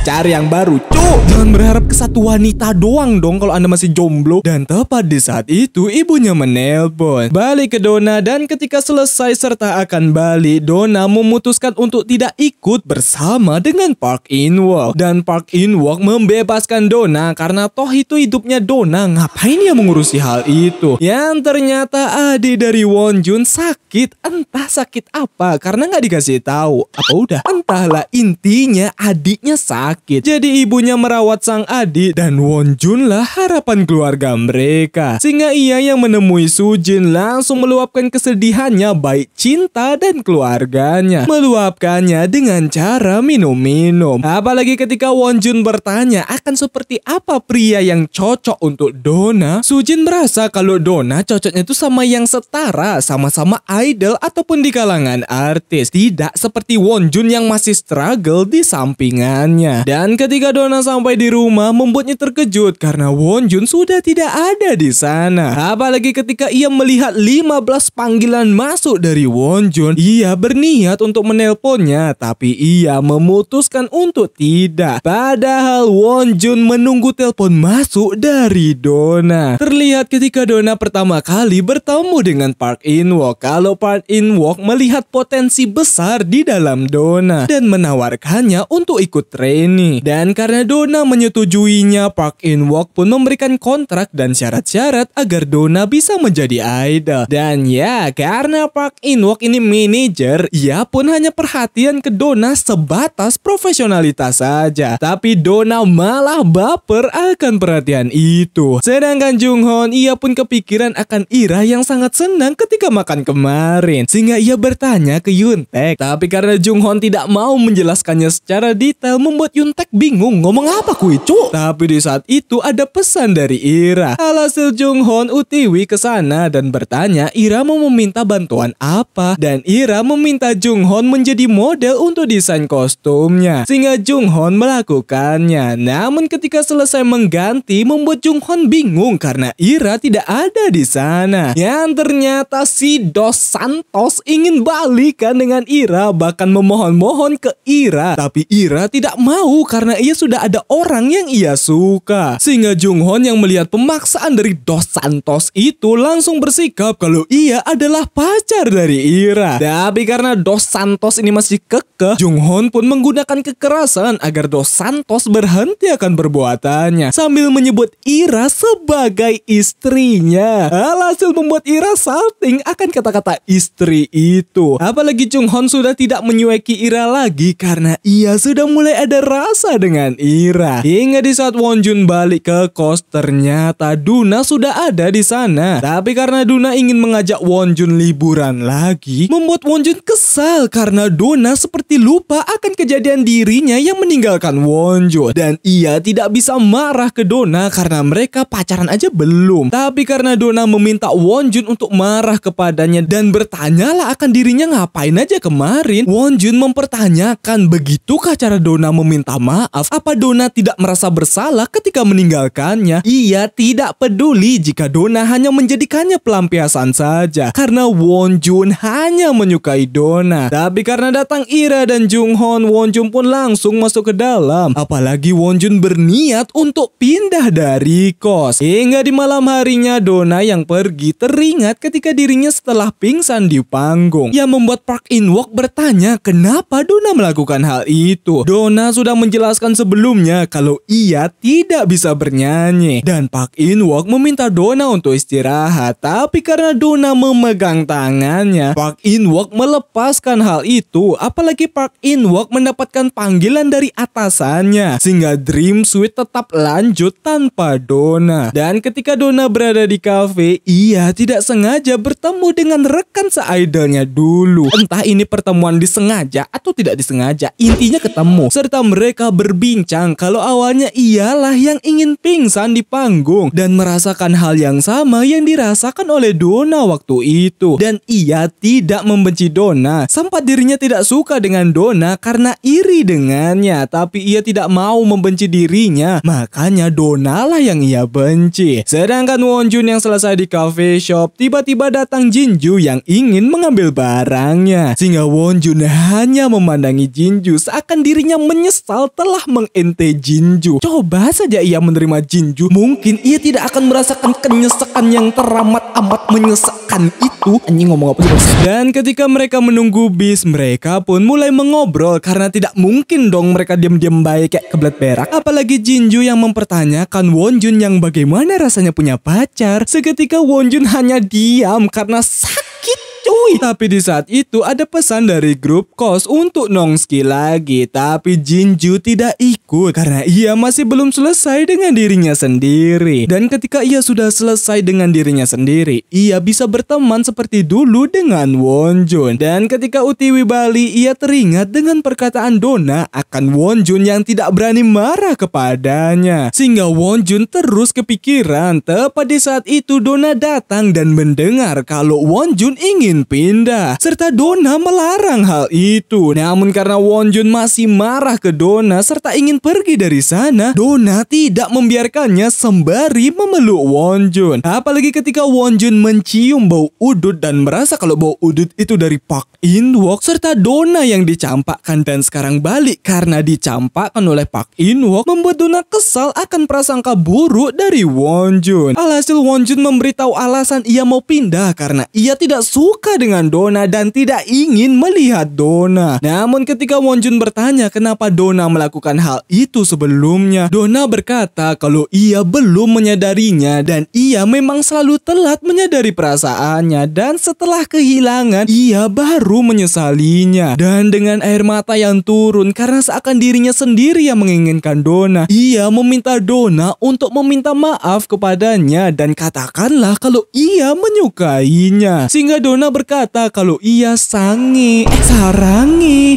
Cari yang baru, cuk. Jangan berharap ke satu wanita doang dong kalau Anda masih jomblo. Dan tepat di saat itu ibunya menelpon balik ke Donna, dan ketika selesai serta akan balik, Donna memutuskan untuk tidak ikut bersama dengan Park In-wook. Dan Park In-wook membebaskan Donna karena toh itu hidupnya Donna, ngapain dia mengurusi hal itu? Yang ternyata adik dari Wonjun sakit, entah sakit apa karena nggak dikasih tahu. Apa udah? Entahlah, intinya adiknya sakit. Jadi ibunya merawat sang adik, dan Wonjun lah harapan keluarga mereka. Sehingga ia yang menemui Sujin langsung meluapkan kesedihannya, baik cinta dan keluarganya. Meluapkannya dengan cara minum-minum. Apalagi ketika Wonjun bertanya akan seperti apa pria yang cocok untuk Donna, Sujin merasa kalau Donna cocoknya itu sama yang setara, sama-sama idol ataupun di kalangan artis, tidak seperti Wonjun yang masih struggle di sampingannya. Dan ketika Donna sampai di rumah, membuatnya terkejut karena Wonjun sudah tidak ada di sana. Apalagi ketika ia melihat 15 panggilan masuk dari Wonjun, ia berniat untuk menelponnya, tapi ia memutuskan untuk tidak. Padahal Wonjun menunggu telepon masuk dari Donna. Terlihat ketika Donna pertama kali bertemu dengan Park In-wook, kalau Park In-wook melihat potensi besar di dalam Donna dan menawarkannya untuk ikut training. Dan karena Donna menyetujuinya, Park In-wook pun memberikan kontrak dan syarat-syarat agar Donna bisa menjadi idol. Dan ya, karena Park In-wook ini manajer, ia pun hanya perhatian ke Donna sebatas profesionalitas saja. Tapi Donna malah baper akan perhatian itu. Sedangkan Junghon, ia pun kepikiran akan Ira yang sangat senang ketika makan kemarin, sehingga ia bertanya ke Yuntaek. Tapi karena Junghon tidak mau menjelaskannya secara detail, membuat Yuntaek bingung ngomong apa kuy cuk. Tapi di saat itu ada pesan dari Ira. Alhasil Junghon utiwi ke sana dan bertanya Ira mau meminta bantuan apa, dan Ira meminta Junghon menjadi model untuk desain kostumnya, sehingga Junghon melakukannya. Namun ketika selesai mengganti, membuat Junghon bingung karena Ira tidak ada di sana. Yang ternyata si si Dos Santos ingin balikan dengan Ira, bahkan memohon-mohon ke Ira. Tapi Ira tidak mau karena ia sudah ada orang yang ia suka. Sehingga Junghon yang melihat pemaksaan dari Dos Santos itu langsung bersikap kalau ia adalah pacar dari Ira. Tapi karena Dos Santos ini masih kekeh, Junghon pun menggunakan kekerasan agar Dos Santos berhenti akan perbuatannya sambil menyebut Ira sebagai istrinya. Alhasil membuat Ira salting akan kata-kata istri itu. Apalagi Junghon sudah tidak menyueki Ira lagi karena ia sudah mulai ada rasa dengan Ira. Hingga di saat Wonjun balik ke kos, ternyata Duna sudah ada di sana. Tapi karena Duna ingin mengajak Wonjun liburan lagi, membuat Wonjun kesal karena Duna seperti lupa akan kejadian dirinya yang meninggalkan Wonjun. Dan ia tidak bisa marah ke Dona karena mereka pacaran aja belum. Tapi karena Dona meminta Wonjun untuk marah kepadanya dan bertanyalah akan dirinya ngapain aja kemarin, Wonjun mempertanyakan begitukah cara Dona meminta maaf? Apa Dona tidak merasa bersalah ketika meninggalkannya? Ia tidak peduli jika Dona hanya menjadikannya pelampiasan saja karena Wonjun hanya menyukai Dona. Tapi karena datang Ira dan Junghon, Wonjun pun langsung masuk ke dalam. Apalagi Wonjun berniat untuk pindah dari kos. Hingga di malam harinya Dona yang pergi teringat ketika dirinya setelah pingsan di panggung, yang membuat Park In-wook bertanya kenapa Dona melakukan hal itu. Dona sudah menjelaskan sebelumnya kalau ia tidak bisa bernyanyi dan Park In-wook meminta Dona untuk istirahat. Tapi karena Dona memegang tangannya, Park In-wook melepaskan hal itu. Apalagi Park In-wook mendapatkan panggilan dari atasannya sehingga Dream Suite tetap lanjut tanpa Dona. Dan ketika Dona berada di kafe, ia tidak sengaja bertemu dengan rekan se-idolnya dulu. Entah ini pertemuan disengaja atau tidak disengaja, intinya ketemu. Serta mereka berbincang kalau awalnya ialah yang ingin pingsan di panggung dan merasakan hal yang sama yang dirasakan oleh Dona waktu itu. Dan ia tidak membenci Dona, sempat dirinya tidak suka dengan Dona karena iri dengannya. Tapi ia tidak mau membenci dirinya, makanya Dona lah yang ia benci. Sedangkan Wonjun yang selesai di cafe shop, tiba-tiba datang Jinju yang ingin mengambil barangnya. Sehingga Wonjun hanya memandangi Jinju seakan dirinya menyesal telah mengente Jinju. Coba saja ia menerima Jinju, mungkin ia tidak akan merasakan kenyesakan yang teramat amat menyesakan itu. Anjing ngomong apa sih? Dan ketika mereka menunggu bis, mereka pun mulai mengobrol karena tidak mungkin dong mereka diam-diam baik kayak kebelet berak. Apalagi Jinju yang mempertanyakan Wonjun yang bagaimana rasanya punya pacar. Seketika Wonjun hanya diam karena sakit cuy. Tapi di saat itu ada pesan dari grup kos untuk Nongski lagi. Tapi Jinju tidak ikut karena ia masih belum selesai dengan dirinya sendiri. Dan ketika ia sudah selesai dengan dirinya sendiri, ia bisa berteman seperti dulu dengan Wonjun. Dan ketika UTW Bali, ia teringat dengan perkataan Dona akan Wonjun yang tidak berani marah kepadanya. Sehingga Wonjun terus kepikiran. Tepat di saat itu Dona datang dan mendengar kalau Wonjun ingin pindah, serta Dona melarang hal itu. Namun karena Wonjun masih marah ke Dona serta ingin pergi dari sana, Dona tidak membiarkannya sembari memeluk Wonjun. Apalagi ketika Wonjun mencium bau udut dan merasa kalau bau udut itu dari Park In-wook, serta Dona yang dicampakkan dan sekarang balik karena dicampakkan oleh Park In-wook, membuat Dona kesal akan prasangka buruk dari Wonjun. Alhasil Wonjun memberitahu alasan ia mau pindah karena ia tidak suka dengan Dona dan tidak ingin melihat Dona. Namun ketika Wonjun bertanya kenapa Dona melakukan hal itu sebelumnya, Dona berkata kalau ia belum menyadarinya dan ia memang selalu telat menyadari perasaannya, dan setelah kehilangan ia baru menyesalinya. Dan dengan air mata yang turun karena seakan dirinya sendiri yang menginginkan Dona, ia meminta Dona untuk meminta maaf kepadanya dan katakanlah kalau ia menyukainya. Sehingga Dona berkata kalau ia sarangi,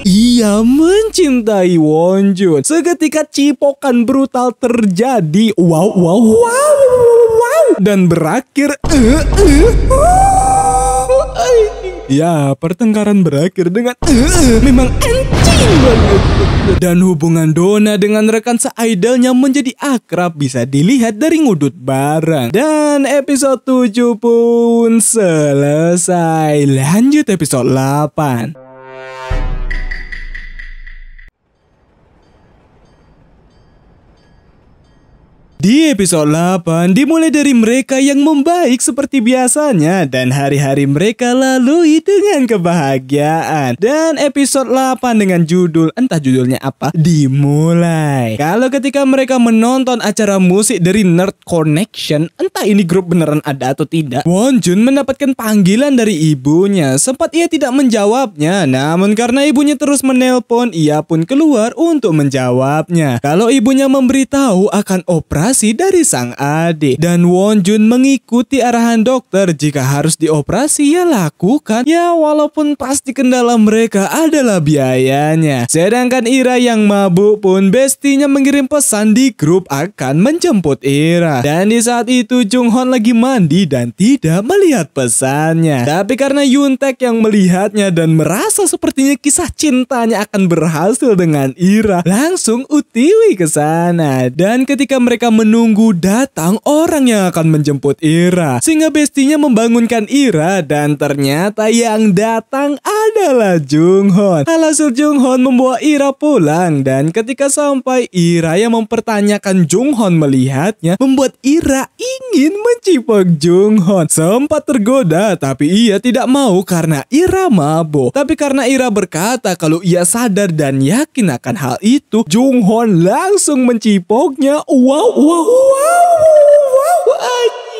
ia mencintai Wonjun. Seketika cipokan brutal terjadi. Wow. Dan berakhir ya, pertengkaran berakhir dengan memang anjing. Dan hubungan Donna dengan rekan se-idolnya menjadi akrab bisa dilihat dari ngudut bareng. Dan episode 7 pun selesai. Lanjut episode 8. Di episode 8 dimulai dari mereka yang membaik seperti biasanya dan hari-hari mereka lalui dengan kebahagiaan. Dan episode 8 dengan judul, entah judulnya apa, dimulai. Kalau ketika mereka menonton acara musik dari Nerd Connection, entah ini grup beneran ada atau tidak, Wonjun mendapatkan panggilan dari ibunya. Sempat ia tidak menjawabnya, namun karena ibunya terus menelpon, ia pun keluar untuk menjawabnya. Kalau ibunya memberitahu akan operasi dari sang adik dan Wonjun mengikuti arahan dokter. Jika harus dioperasi ya lakukan. Ya walaupun pasti kendala mereka adalah biayanya. Sedangkan Ira yang mabuk pun bestinya mengirim pesan di grup akan menjemput Ira. Dan di saat itu Junghon lagi mandi dan tidak melihat pesannya. Tapi karena Yuntaek yang melihatnya dan merasa sepertinya kisah cintanya akan berhasil dengan Ira, langsung utiwi ke sana. Dan ketika mereka menunggu datang orang yang akan menjemput Ira, sehingga bestinya membangunkan Ira dan ternyata yang datang adalah Junghon. Alhasil Junghon membawa Ira pulang dan ketika sampai Ira yang mempertanyakan Junghon melihatnya membuat Ira ingin mencipok Junghon. Sempat tergoda tapi ia tidak mau karena Ira mabuk. Tapi karena Ira berkata kalau ia sadar dan yakin akan hal itu, Junghon langsung mencipoknya. Wow,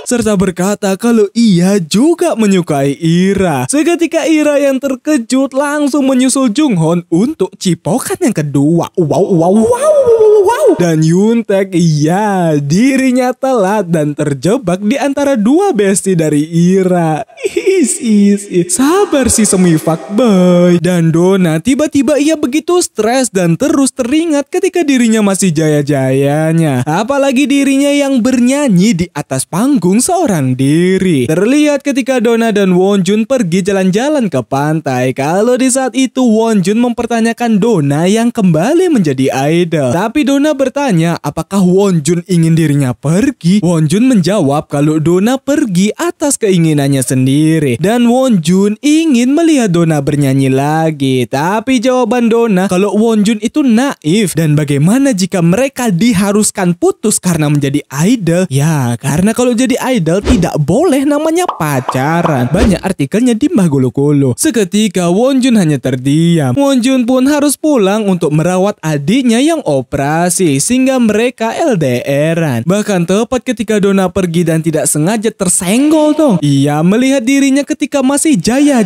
serta berkata kalau ia juga menyukai Ira. Seketika Ira yang terkejut langsung menyusul Junghon untuk cipokan yang kedua. Wow. Dan Yuntaek, ya, dirinya telat dan terjebak di antara dua besti dari Ira. Sabar si semi fuckboy. Dan Donna tiba-tiba ia begitu stres dan terus teringat ketika dirinya masih jaya-jayanya. Apalagi dirinya yang bernyanyi di atas panggung seorang diri. Terlihat ketika Donna dan Wonjun pergi jalan-jalan ke pantai. Kalau di saat itu Wonjun mempertanyakan Donna yang kembali menjadi idol. Tapi Donna bertanya apakah Wonjun ingin dirinya pergi. Wonjun menjawab kalau Donna pergi atas keinginannya sendiri. Dan Wonjun ingin melihat Donna bernyanyi lagi. Tapi jawaban Donna kalau Wonjun itu naif. Dan bagaimana jika mereka diharuskan putus karena menjadi idol? Ya, karena kalau jadi idol tidak boleh namanya pacaran. Banyak artikelnya di Mbah Gulu-Gulu. Seketika Wonjun hanya terdiam. Wonjun pun harus pulang untuk merawat adiknya yang operasi sehingga mereka LDRan. Bahkan tepat ketika Donna pergi dan tidak sengaja tersenggol dong. Ia melihat dirinya ketika masih jaya.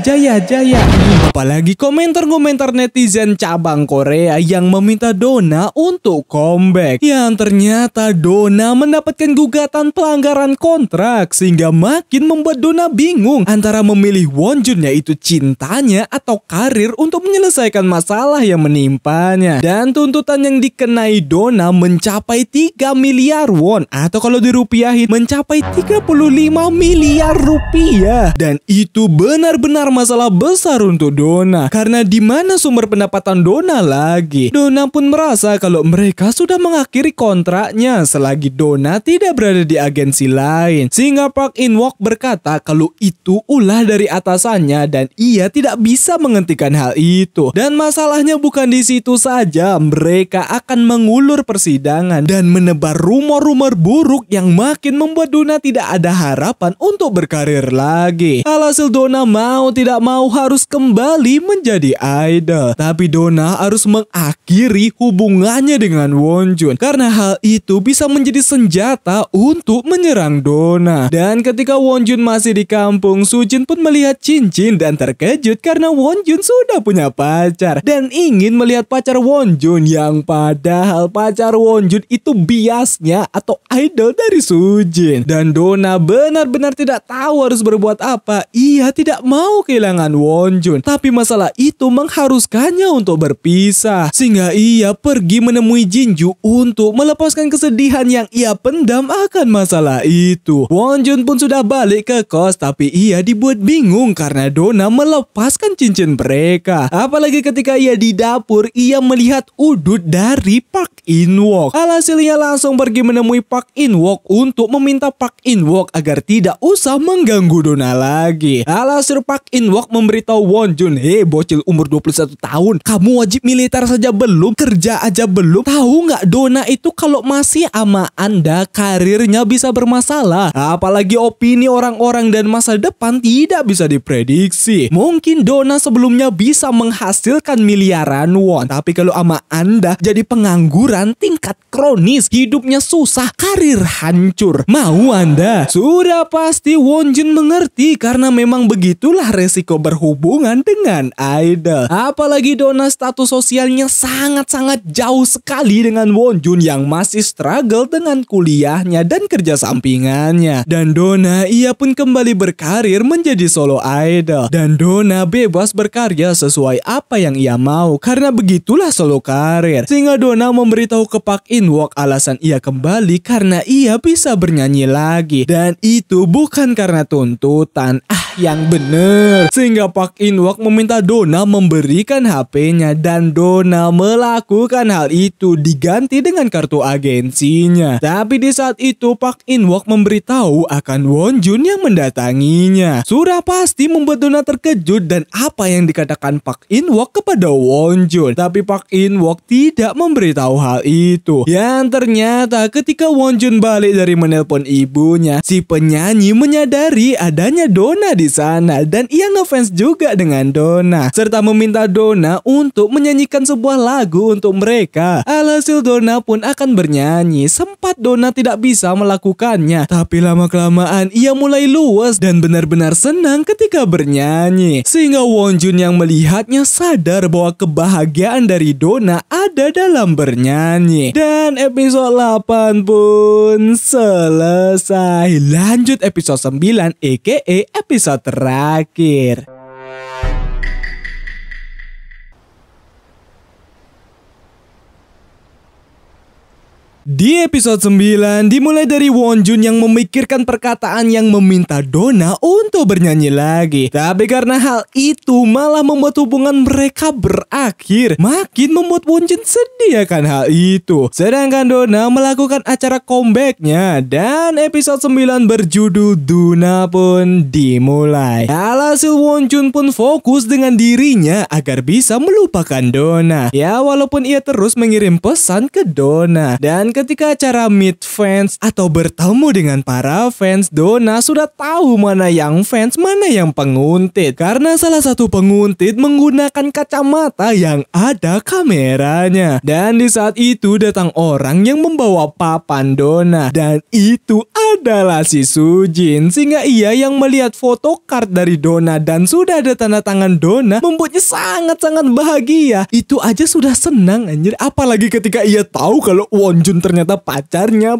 Apalagi komentar-komentar netizen cabang Korea yang meminta Donna untuk comeback. Yang ternyata Donna mendapatkan gugatan pelanggaran kontrak sehingga makin membuat Donna bingung antara memilih Wonjun yaitu cintanya atau karir untuk menyelesaikan masalah yang menimpanya. Dan tuntutan yang dikenai Donna mencapai 3 miliar won atau kalau dirupiahin mencapai 35 miliar rupiah. Dan itu benar-benar masalah besar untuk Donna karena di mana sumber pendapatan Donna lagi. Donna pun merasa kalau mereka sudah mengakhiri kontraknya selagi Donna tidak berada di agensi lain. Sehingga Park In-wook berkata kalau itu ulah dari atasannya dan ia tidak bisa menghentikan hal itu. Dan masalahnya bukan di situ saja, mereka akan mengulur persidangan dan menebar rumor-rumor buruk yang makin membuat Donna tidak ada harapan untuk berkarir lagi. Alhasil Donna mau tidak mau harus kembali menjadi idol. Tapi Donna harus mengakhiri hubungannya dengan Wonjun karena hal itu bisa menjadi senjata untuk menyerang Donna. Dan ketika Wonjun masih di kampung, Sujin pun melihat cincin dan terkejut karena Wonjun sudah punya pacar dan ingin melihat pacar Wonjun yang padahal pacar Wonjun itu biasnya atau idol dari Sujin. Dan Donna benar-benar tidak tahu harus berbuat apa bahwa ia tidak mau kehilangan Wonjun, tapi masalah itu mengharuskannya untuk berpisah. Sehingga ia pergi menemui Jinju untuk melepaskan kesedihan yang ia pendam akan masalah itu. Wonjun pun sudah balik ke kos, tapi ia dibuat bingung karena Donna melepaskan cincin mereka. Apalagi ketika ia di dapur, ia melihat udut dari Park In-wook. Alhasilnya langsung pergi menemui Park In-wook untuk meminta Park In-wook agar tidak usah mengganggu Donna lagi. Alhasil Park In-wook memberitahu Wonjun, "Hei bocil umur 21 tahun, kamu wajib militer saja belum? Kerja aja belum? Tahu nggak Donna itu kalau masih sama Anda karirnya bisa bermasalah. Apalagi opini orang-orang dan masa depan tidak bisa diprediksi. Mungkin Donna sebelumnya bisa menghasilkan miliaran won, tapi kalau sama Anda jadi pengangguran tingkat kronis, hidupnya susah, karir hancur. Mau Anda?" Sudah pasti Wonjun mengerti karena memang begitulah resiko berhubungan dengan idol. Apalagi Donna status sosialnya sangat-sangat jauh sekali dengan Wonjun yang masih struggle dengan kuliahnya dan kerja sampingannya. Dan Donna ia pun kembali berkarir menjadi solo idol. Dan Donna bebas berkarya sesuai apa yang ia mau karena begitulah solo karir. Sehingga Donna memberitahu ke Park In-wook alasan ia kembali karena ia bisa bernyanyi lagi. Dan itu bukan karena tuntutan. Yang bener. Sehingga Park In-wook meminta Donna memberikan HP-nya dan Donna melakukan hal itu diganti dengan kartu agensinya. Tapi di saat itu Park In-wook memberitahu akan Wonjun yang mendatanginya. Sudah pasti membuat Donna terkejut dan apa yang dikatakan Park In-wook kepada Wonjun. Tapi Park In-wook tidak memberitahu hal itu. Yang ternyata ketika Wonjun balik dari menelpon ibunya, si penyanyi menyadari adanya Donna di sana dan ia ngefans juga dengan Donna serta meminta Donna untuk menyanyikan sebuah lagu untuk mereka. Alhasil Donna pun akan bernyanyi. Sempat Donna tidak bisa melakukannya, tapi lama-kelamaan ia mulai luas dan benar-benar senang ketika bernyanyi. Sehingga Wonjun yang melihatnya sadar bahwa kebahagiaan dari Donna ada dalam bernyanyi. Dan episode 8 pun selesai. Lanjut episode 9 aka episode terakhir. Di episode 9 dimulai dari Wonjun yang memikirkan perkataan yang meminta Donna untuk bernyanyi lagi. Tapi karena hal itu malah membuat hubungan mereka berakhir, makin membuat Wonjun sedih akan hal itu. Sedangkan Donna melakukan acara comebacknya dan episode 9 berjudul Duna pun dimulai. Alhasil Wonjun pun fokus dengan dirinya agar bisa melupakan Donna. Ya walaupun ia terus mengirim pesan ke Donna. Dan ketika acara meet fans atau bertemu dengan para fans, Donna sudah tahu mana yang fans, mana yang penguntit. Karena salah satu penguntit menggunakan kacamata yang ada kameranya. Dan di saat itu datang orang yang membawa papan Donna. Dan itu adalah si Sujin. Sehingga ia yang melihat foto card dari Donna dan sudah ada tanda tangan Donna membuatnya sangat-sangat bahagia. Itu aja sudah senang anjir. Apalagi ketika ia tahu kalau Wonjun ternyata pacarnya.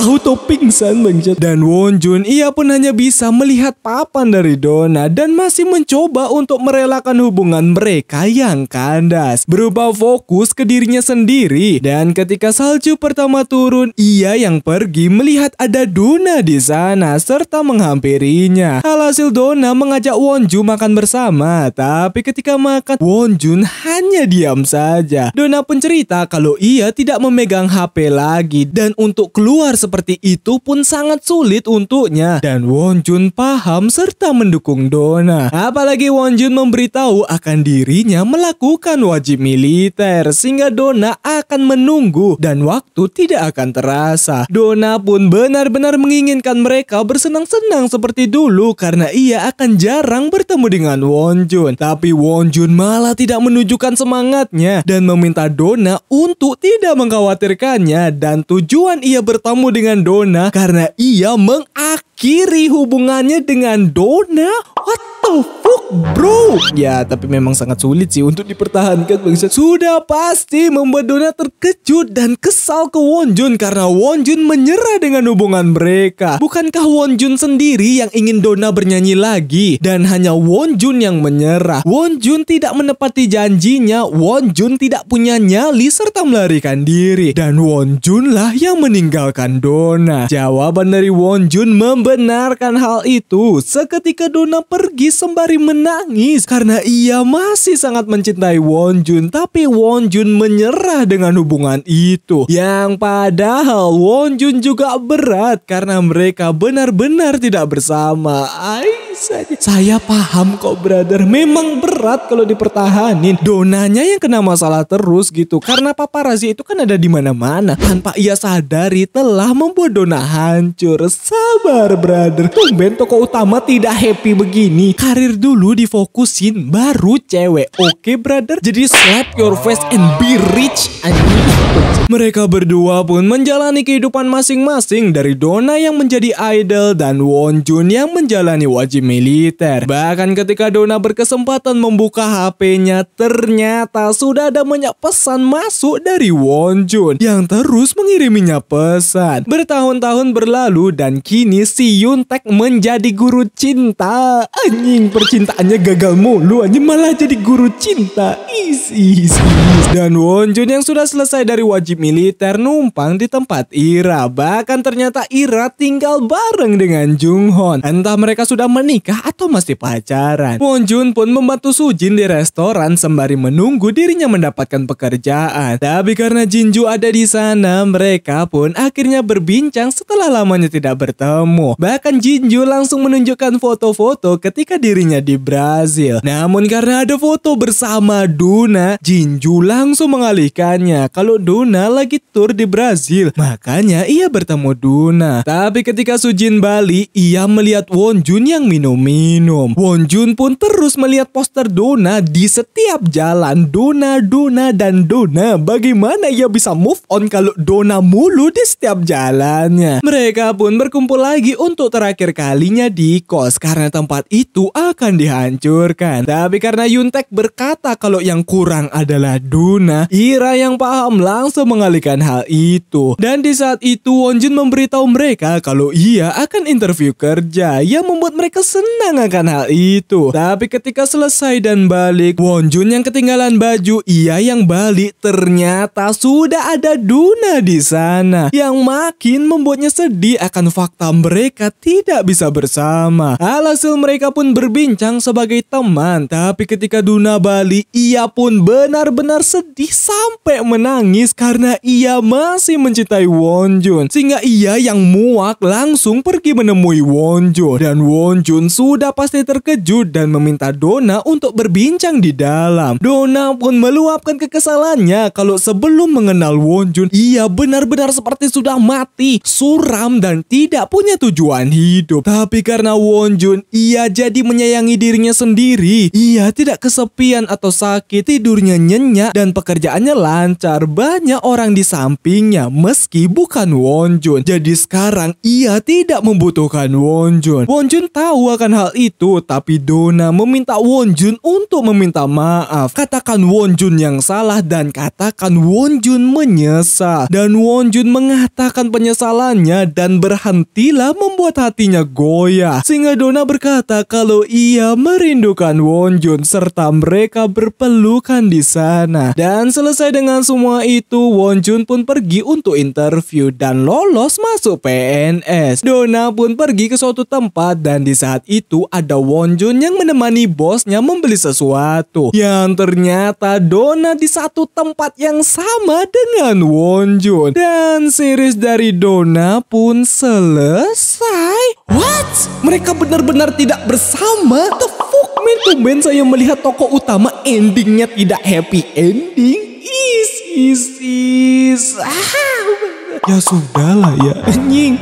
Auto pingsan bangsat. Dan Wonjun ia pun hanya bisa melihat papan dari Donna dan masih mencoba untuk merelakan hubungan mereka yang kandas, berupa fokus ke dirinya sendiri. Dan ketika salju pertama turun, ia yang pergi melihat ada Donna di sana serta menghampirinya. Alhasil Donna mengajak Wonjun makan bersama, tapi ketika makan Wonjun hanya diam saja. Donna pun cerita kalau ia tidak memegang HP lagi dan untuk keluar seperti itu pun sangat sulit untuknya. Dan Wonjun paham serta mendukung Donna. Apalagi Wonjun memberitahu akan dirinya melakukan wajib militer sehingga Donna akan menunggu dan waktu tidak akan terasa. Donna pun benar-benar menginginkan mereka bersenang-senang seperti dulu karena ia akan jarang bertemu dengan Wonjun. Tapi Wonjun malah tidak menunjukkan semangatnya dan meminta Donna untuk tidak mengkhawatirkannya. Dan tujuan ia bertemu dengan Donna karena ia mengakhiri hubungannya dengan Donna. What the the fuck bro? Ya tapi memang sangat sulit sih untuk dipertahankan bangsat. Sudah pasti membuat Donna terkejut dan kesal ke Wonjun karena Wonjun menyerah dengan hubungan mereka. Bukankah Wonjun sendiri yang ingin Donna bernyanyi lagi? Dan hanya Wonjun yang menyerah. Wonjun tidak menepati janjinya. Wonjun tidak punya nyali serta melarikan diri. Dan Wonjun lah yang meninggalkan Donna. Jawaban dari Wonjun membenarkan hal itu. Seketika Donna pergi sembari menangis karena ia masih sangat mencintai Wonjun. Tapi Wonjun menyerah dengan hubungan itu. Yang padahal Wonjun juga berat karena mereka benar-benar tidak bersama. Saya paham kok brother. Memang berat kalau dipertahanin. Donnanya yang kena masalah terus gitu. Karena paparazzi itu kan ada di mana-mana. Tanpa ia sadari telah membuat Donna hancur. Sabar brother. Tumben tokoh utama tidak happy begini. Karir dulu difokusin baru cewek. Oke brother. Jadi slap your face and be rich. Mereka berdua pun menjalani kehidupan masing-masing. Dari Donna yang menjadi idol dan Wonjun yang menjalani wajib militer. Bahkan ketika Donna berkesempatan membuka HP-nya, ternyata sudah ada banyak pesan masuk dari Wonjun yang terus mengiriminya pesan. Bertahun-tahun berlalu dan kini si Yuntaek menjadi guru cinta. Anjing, percintaannya gagal mulu. Anjing malah jadi guru cinta. Dan Wonjun yang sudah selesai dari wajib militer numpang di tempat Ira. Bahkan ternyata Ira tinggal bareng dengan Junghon. Entah mereka sudah menikah atau masih pacaran. Wonjun pun membantu Sujin di restoran sembari menunggu dirinya mendapatkan pekerjaan. Tapi karena Jinju ada di sana, mereka pun akhirnya berbincang setelah lamanya tidak bertemu. Bahkan Jinju langsung menunjukkan foto-foto ketika dirinya di Brazil. Namun karena ada foto bersama Donna, Jinju langsung mengalihkannya kalau Donna lagi tur di Brazil. Makanya ia bertemu Donna. Tapi ketika Sujin balik, ia melihat Wonjun yang minum-minum. Wonjun pun terus melihat poster Donna di setiap jalan. Donna, dan Donna. Bagaimana ia bisa move on kalau Donna mulu di setiap jalannya? Mereka pun berkumpul lagi untuk terakhir kalinya di kos karena tempat itu akan dihancurkan. Tapi karena Yuntaek berkata kalau yang kurang adalah Donna, Ira yang paham langsung mengalihkan hal itu. Dan di saat itu Wonjun memberitahu mereka kalau ia akan interview kerja yang membuat mereka senang akan hal itu. Tapi ketika selesai dan balik, Wonjun yang ketinggalan baju, ia yang balik. Ternyata sudah ada Donna di sana yang makin membuatnya sedih akan fakta mereka tidak bisa bersama. Alhasil mereka pun berbincang sebagai teman. Tapi ketika Donna balik, ia pun benar-benar sedih sampai menangis karena ia masih mencintai Wonjun. Sehingga ia yang muak langsung pergi menemui Wonjun. Dan Wonjun sudah pasti terkejut dan meminta Donna untuk berbincang di dalam. Donna pun meluapkan kekesalannya kalau sebelum mengenal Wonjun, ia benar-benar seperti sudah mati, suram dan tidak punya tujuan hidup. Tapi karena Wonjun, ia jadi menyayangi dirinya sendiri. Ia tidak kesepian atau sakit, tidurnya nyenyak dan pekerjaannya lancar. Banyak orang di sampingnya meski bukan Wonjun. Jadi sekarang ia tidak membutuhkan Wonjun. Wonjun tahu akan hal itu, tapi Donna meminta Wonjun untuk meminta maaf. Katakan Wonjun yang salah dan katakan Wonjun menyesal. Dan Wonjun mengatakan penyesalannya dan berhentilah membuat hatinya goyah. Sehingga Donna berkata kalau ia merindukan Wonjun serta mereka berpelukan di sana. Dan selesai dengan semua itu, Wonjun pun pergi untuk interview dan lolos masuk PNS. Donna pun pergi ke suatu tempat dan di saat itu ada Wonjun yang menemani bosnya membeli sesuatu. Yang ternyata Donna di satu tempat yang sama dengan Wonjun. Dan series dari Donna pun selesai. What? Mereka benar-benar tidak bersama? The fuck man? Tumben saya melihat tokoh utama endingnya tidak happy ending. Ya sudahlah ya anjing.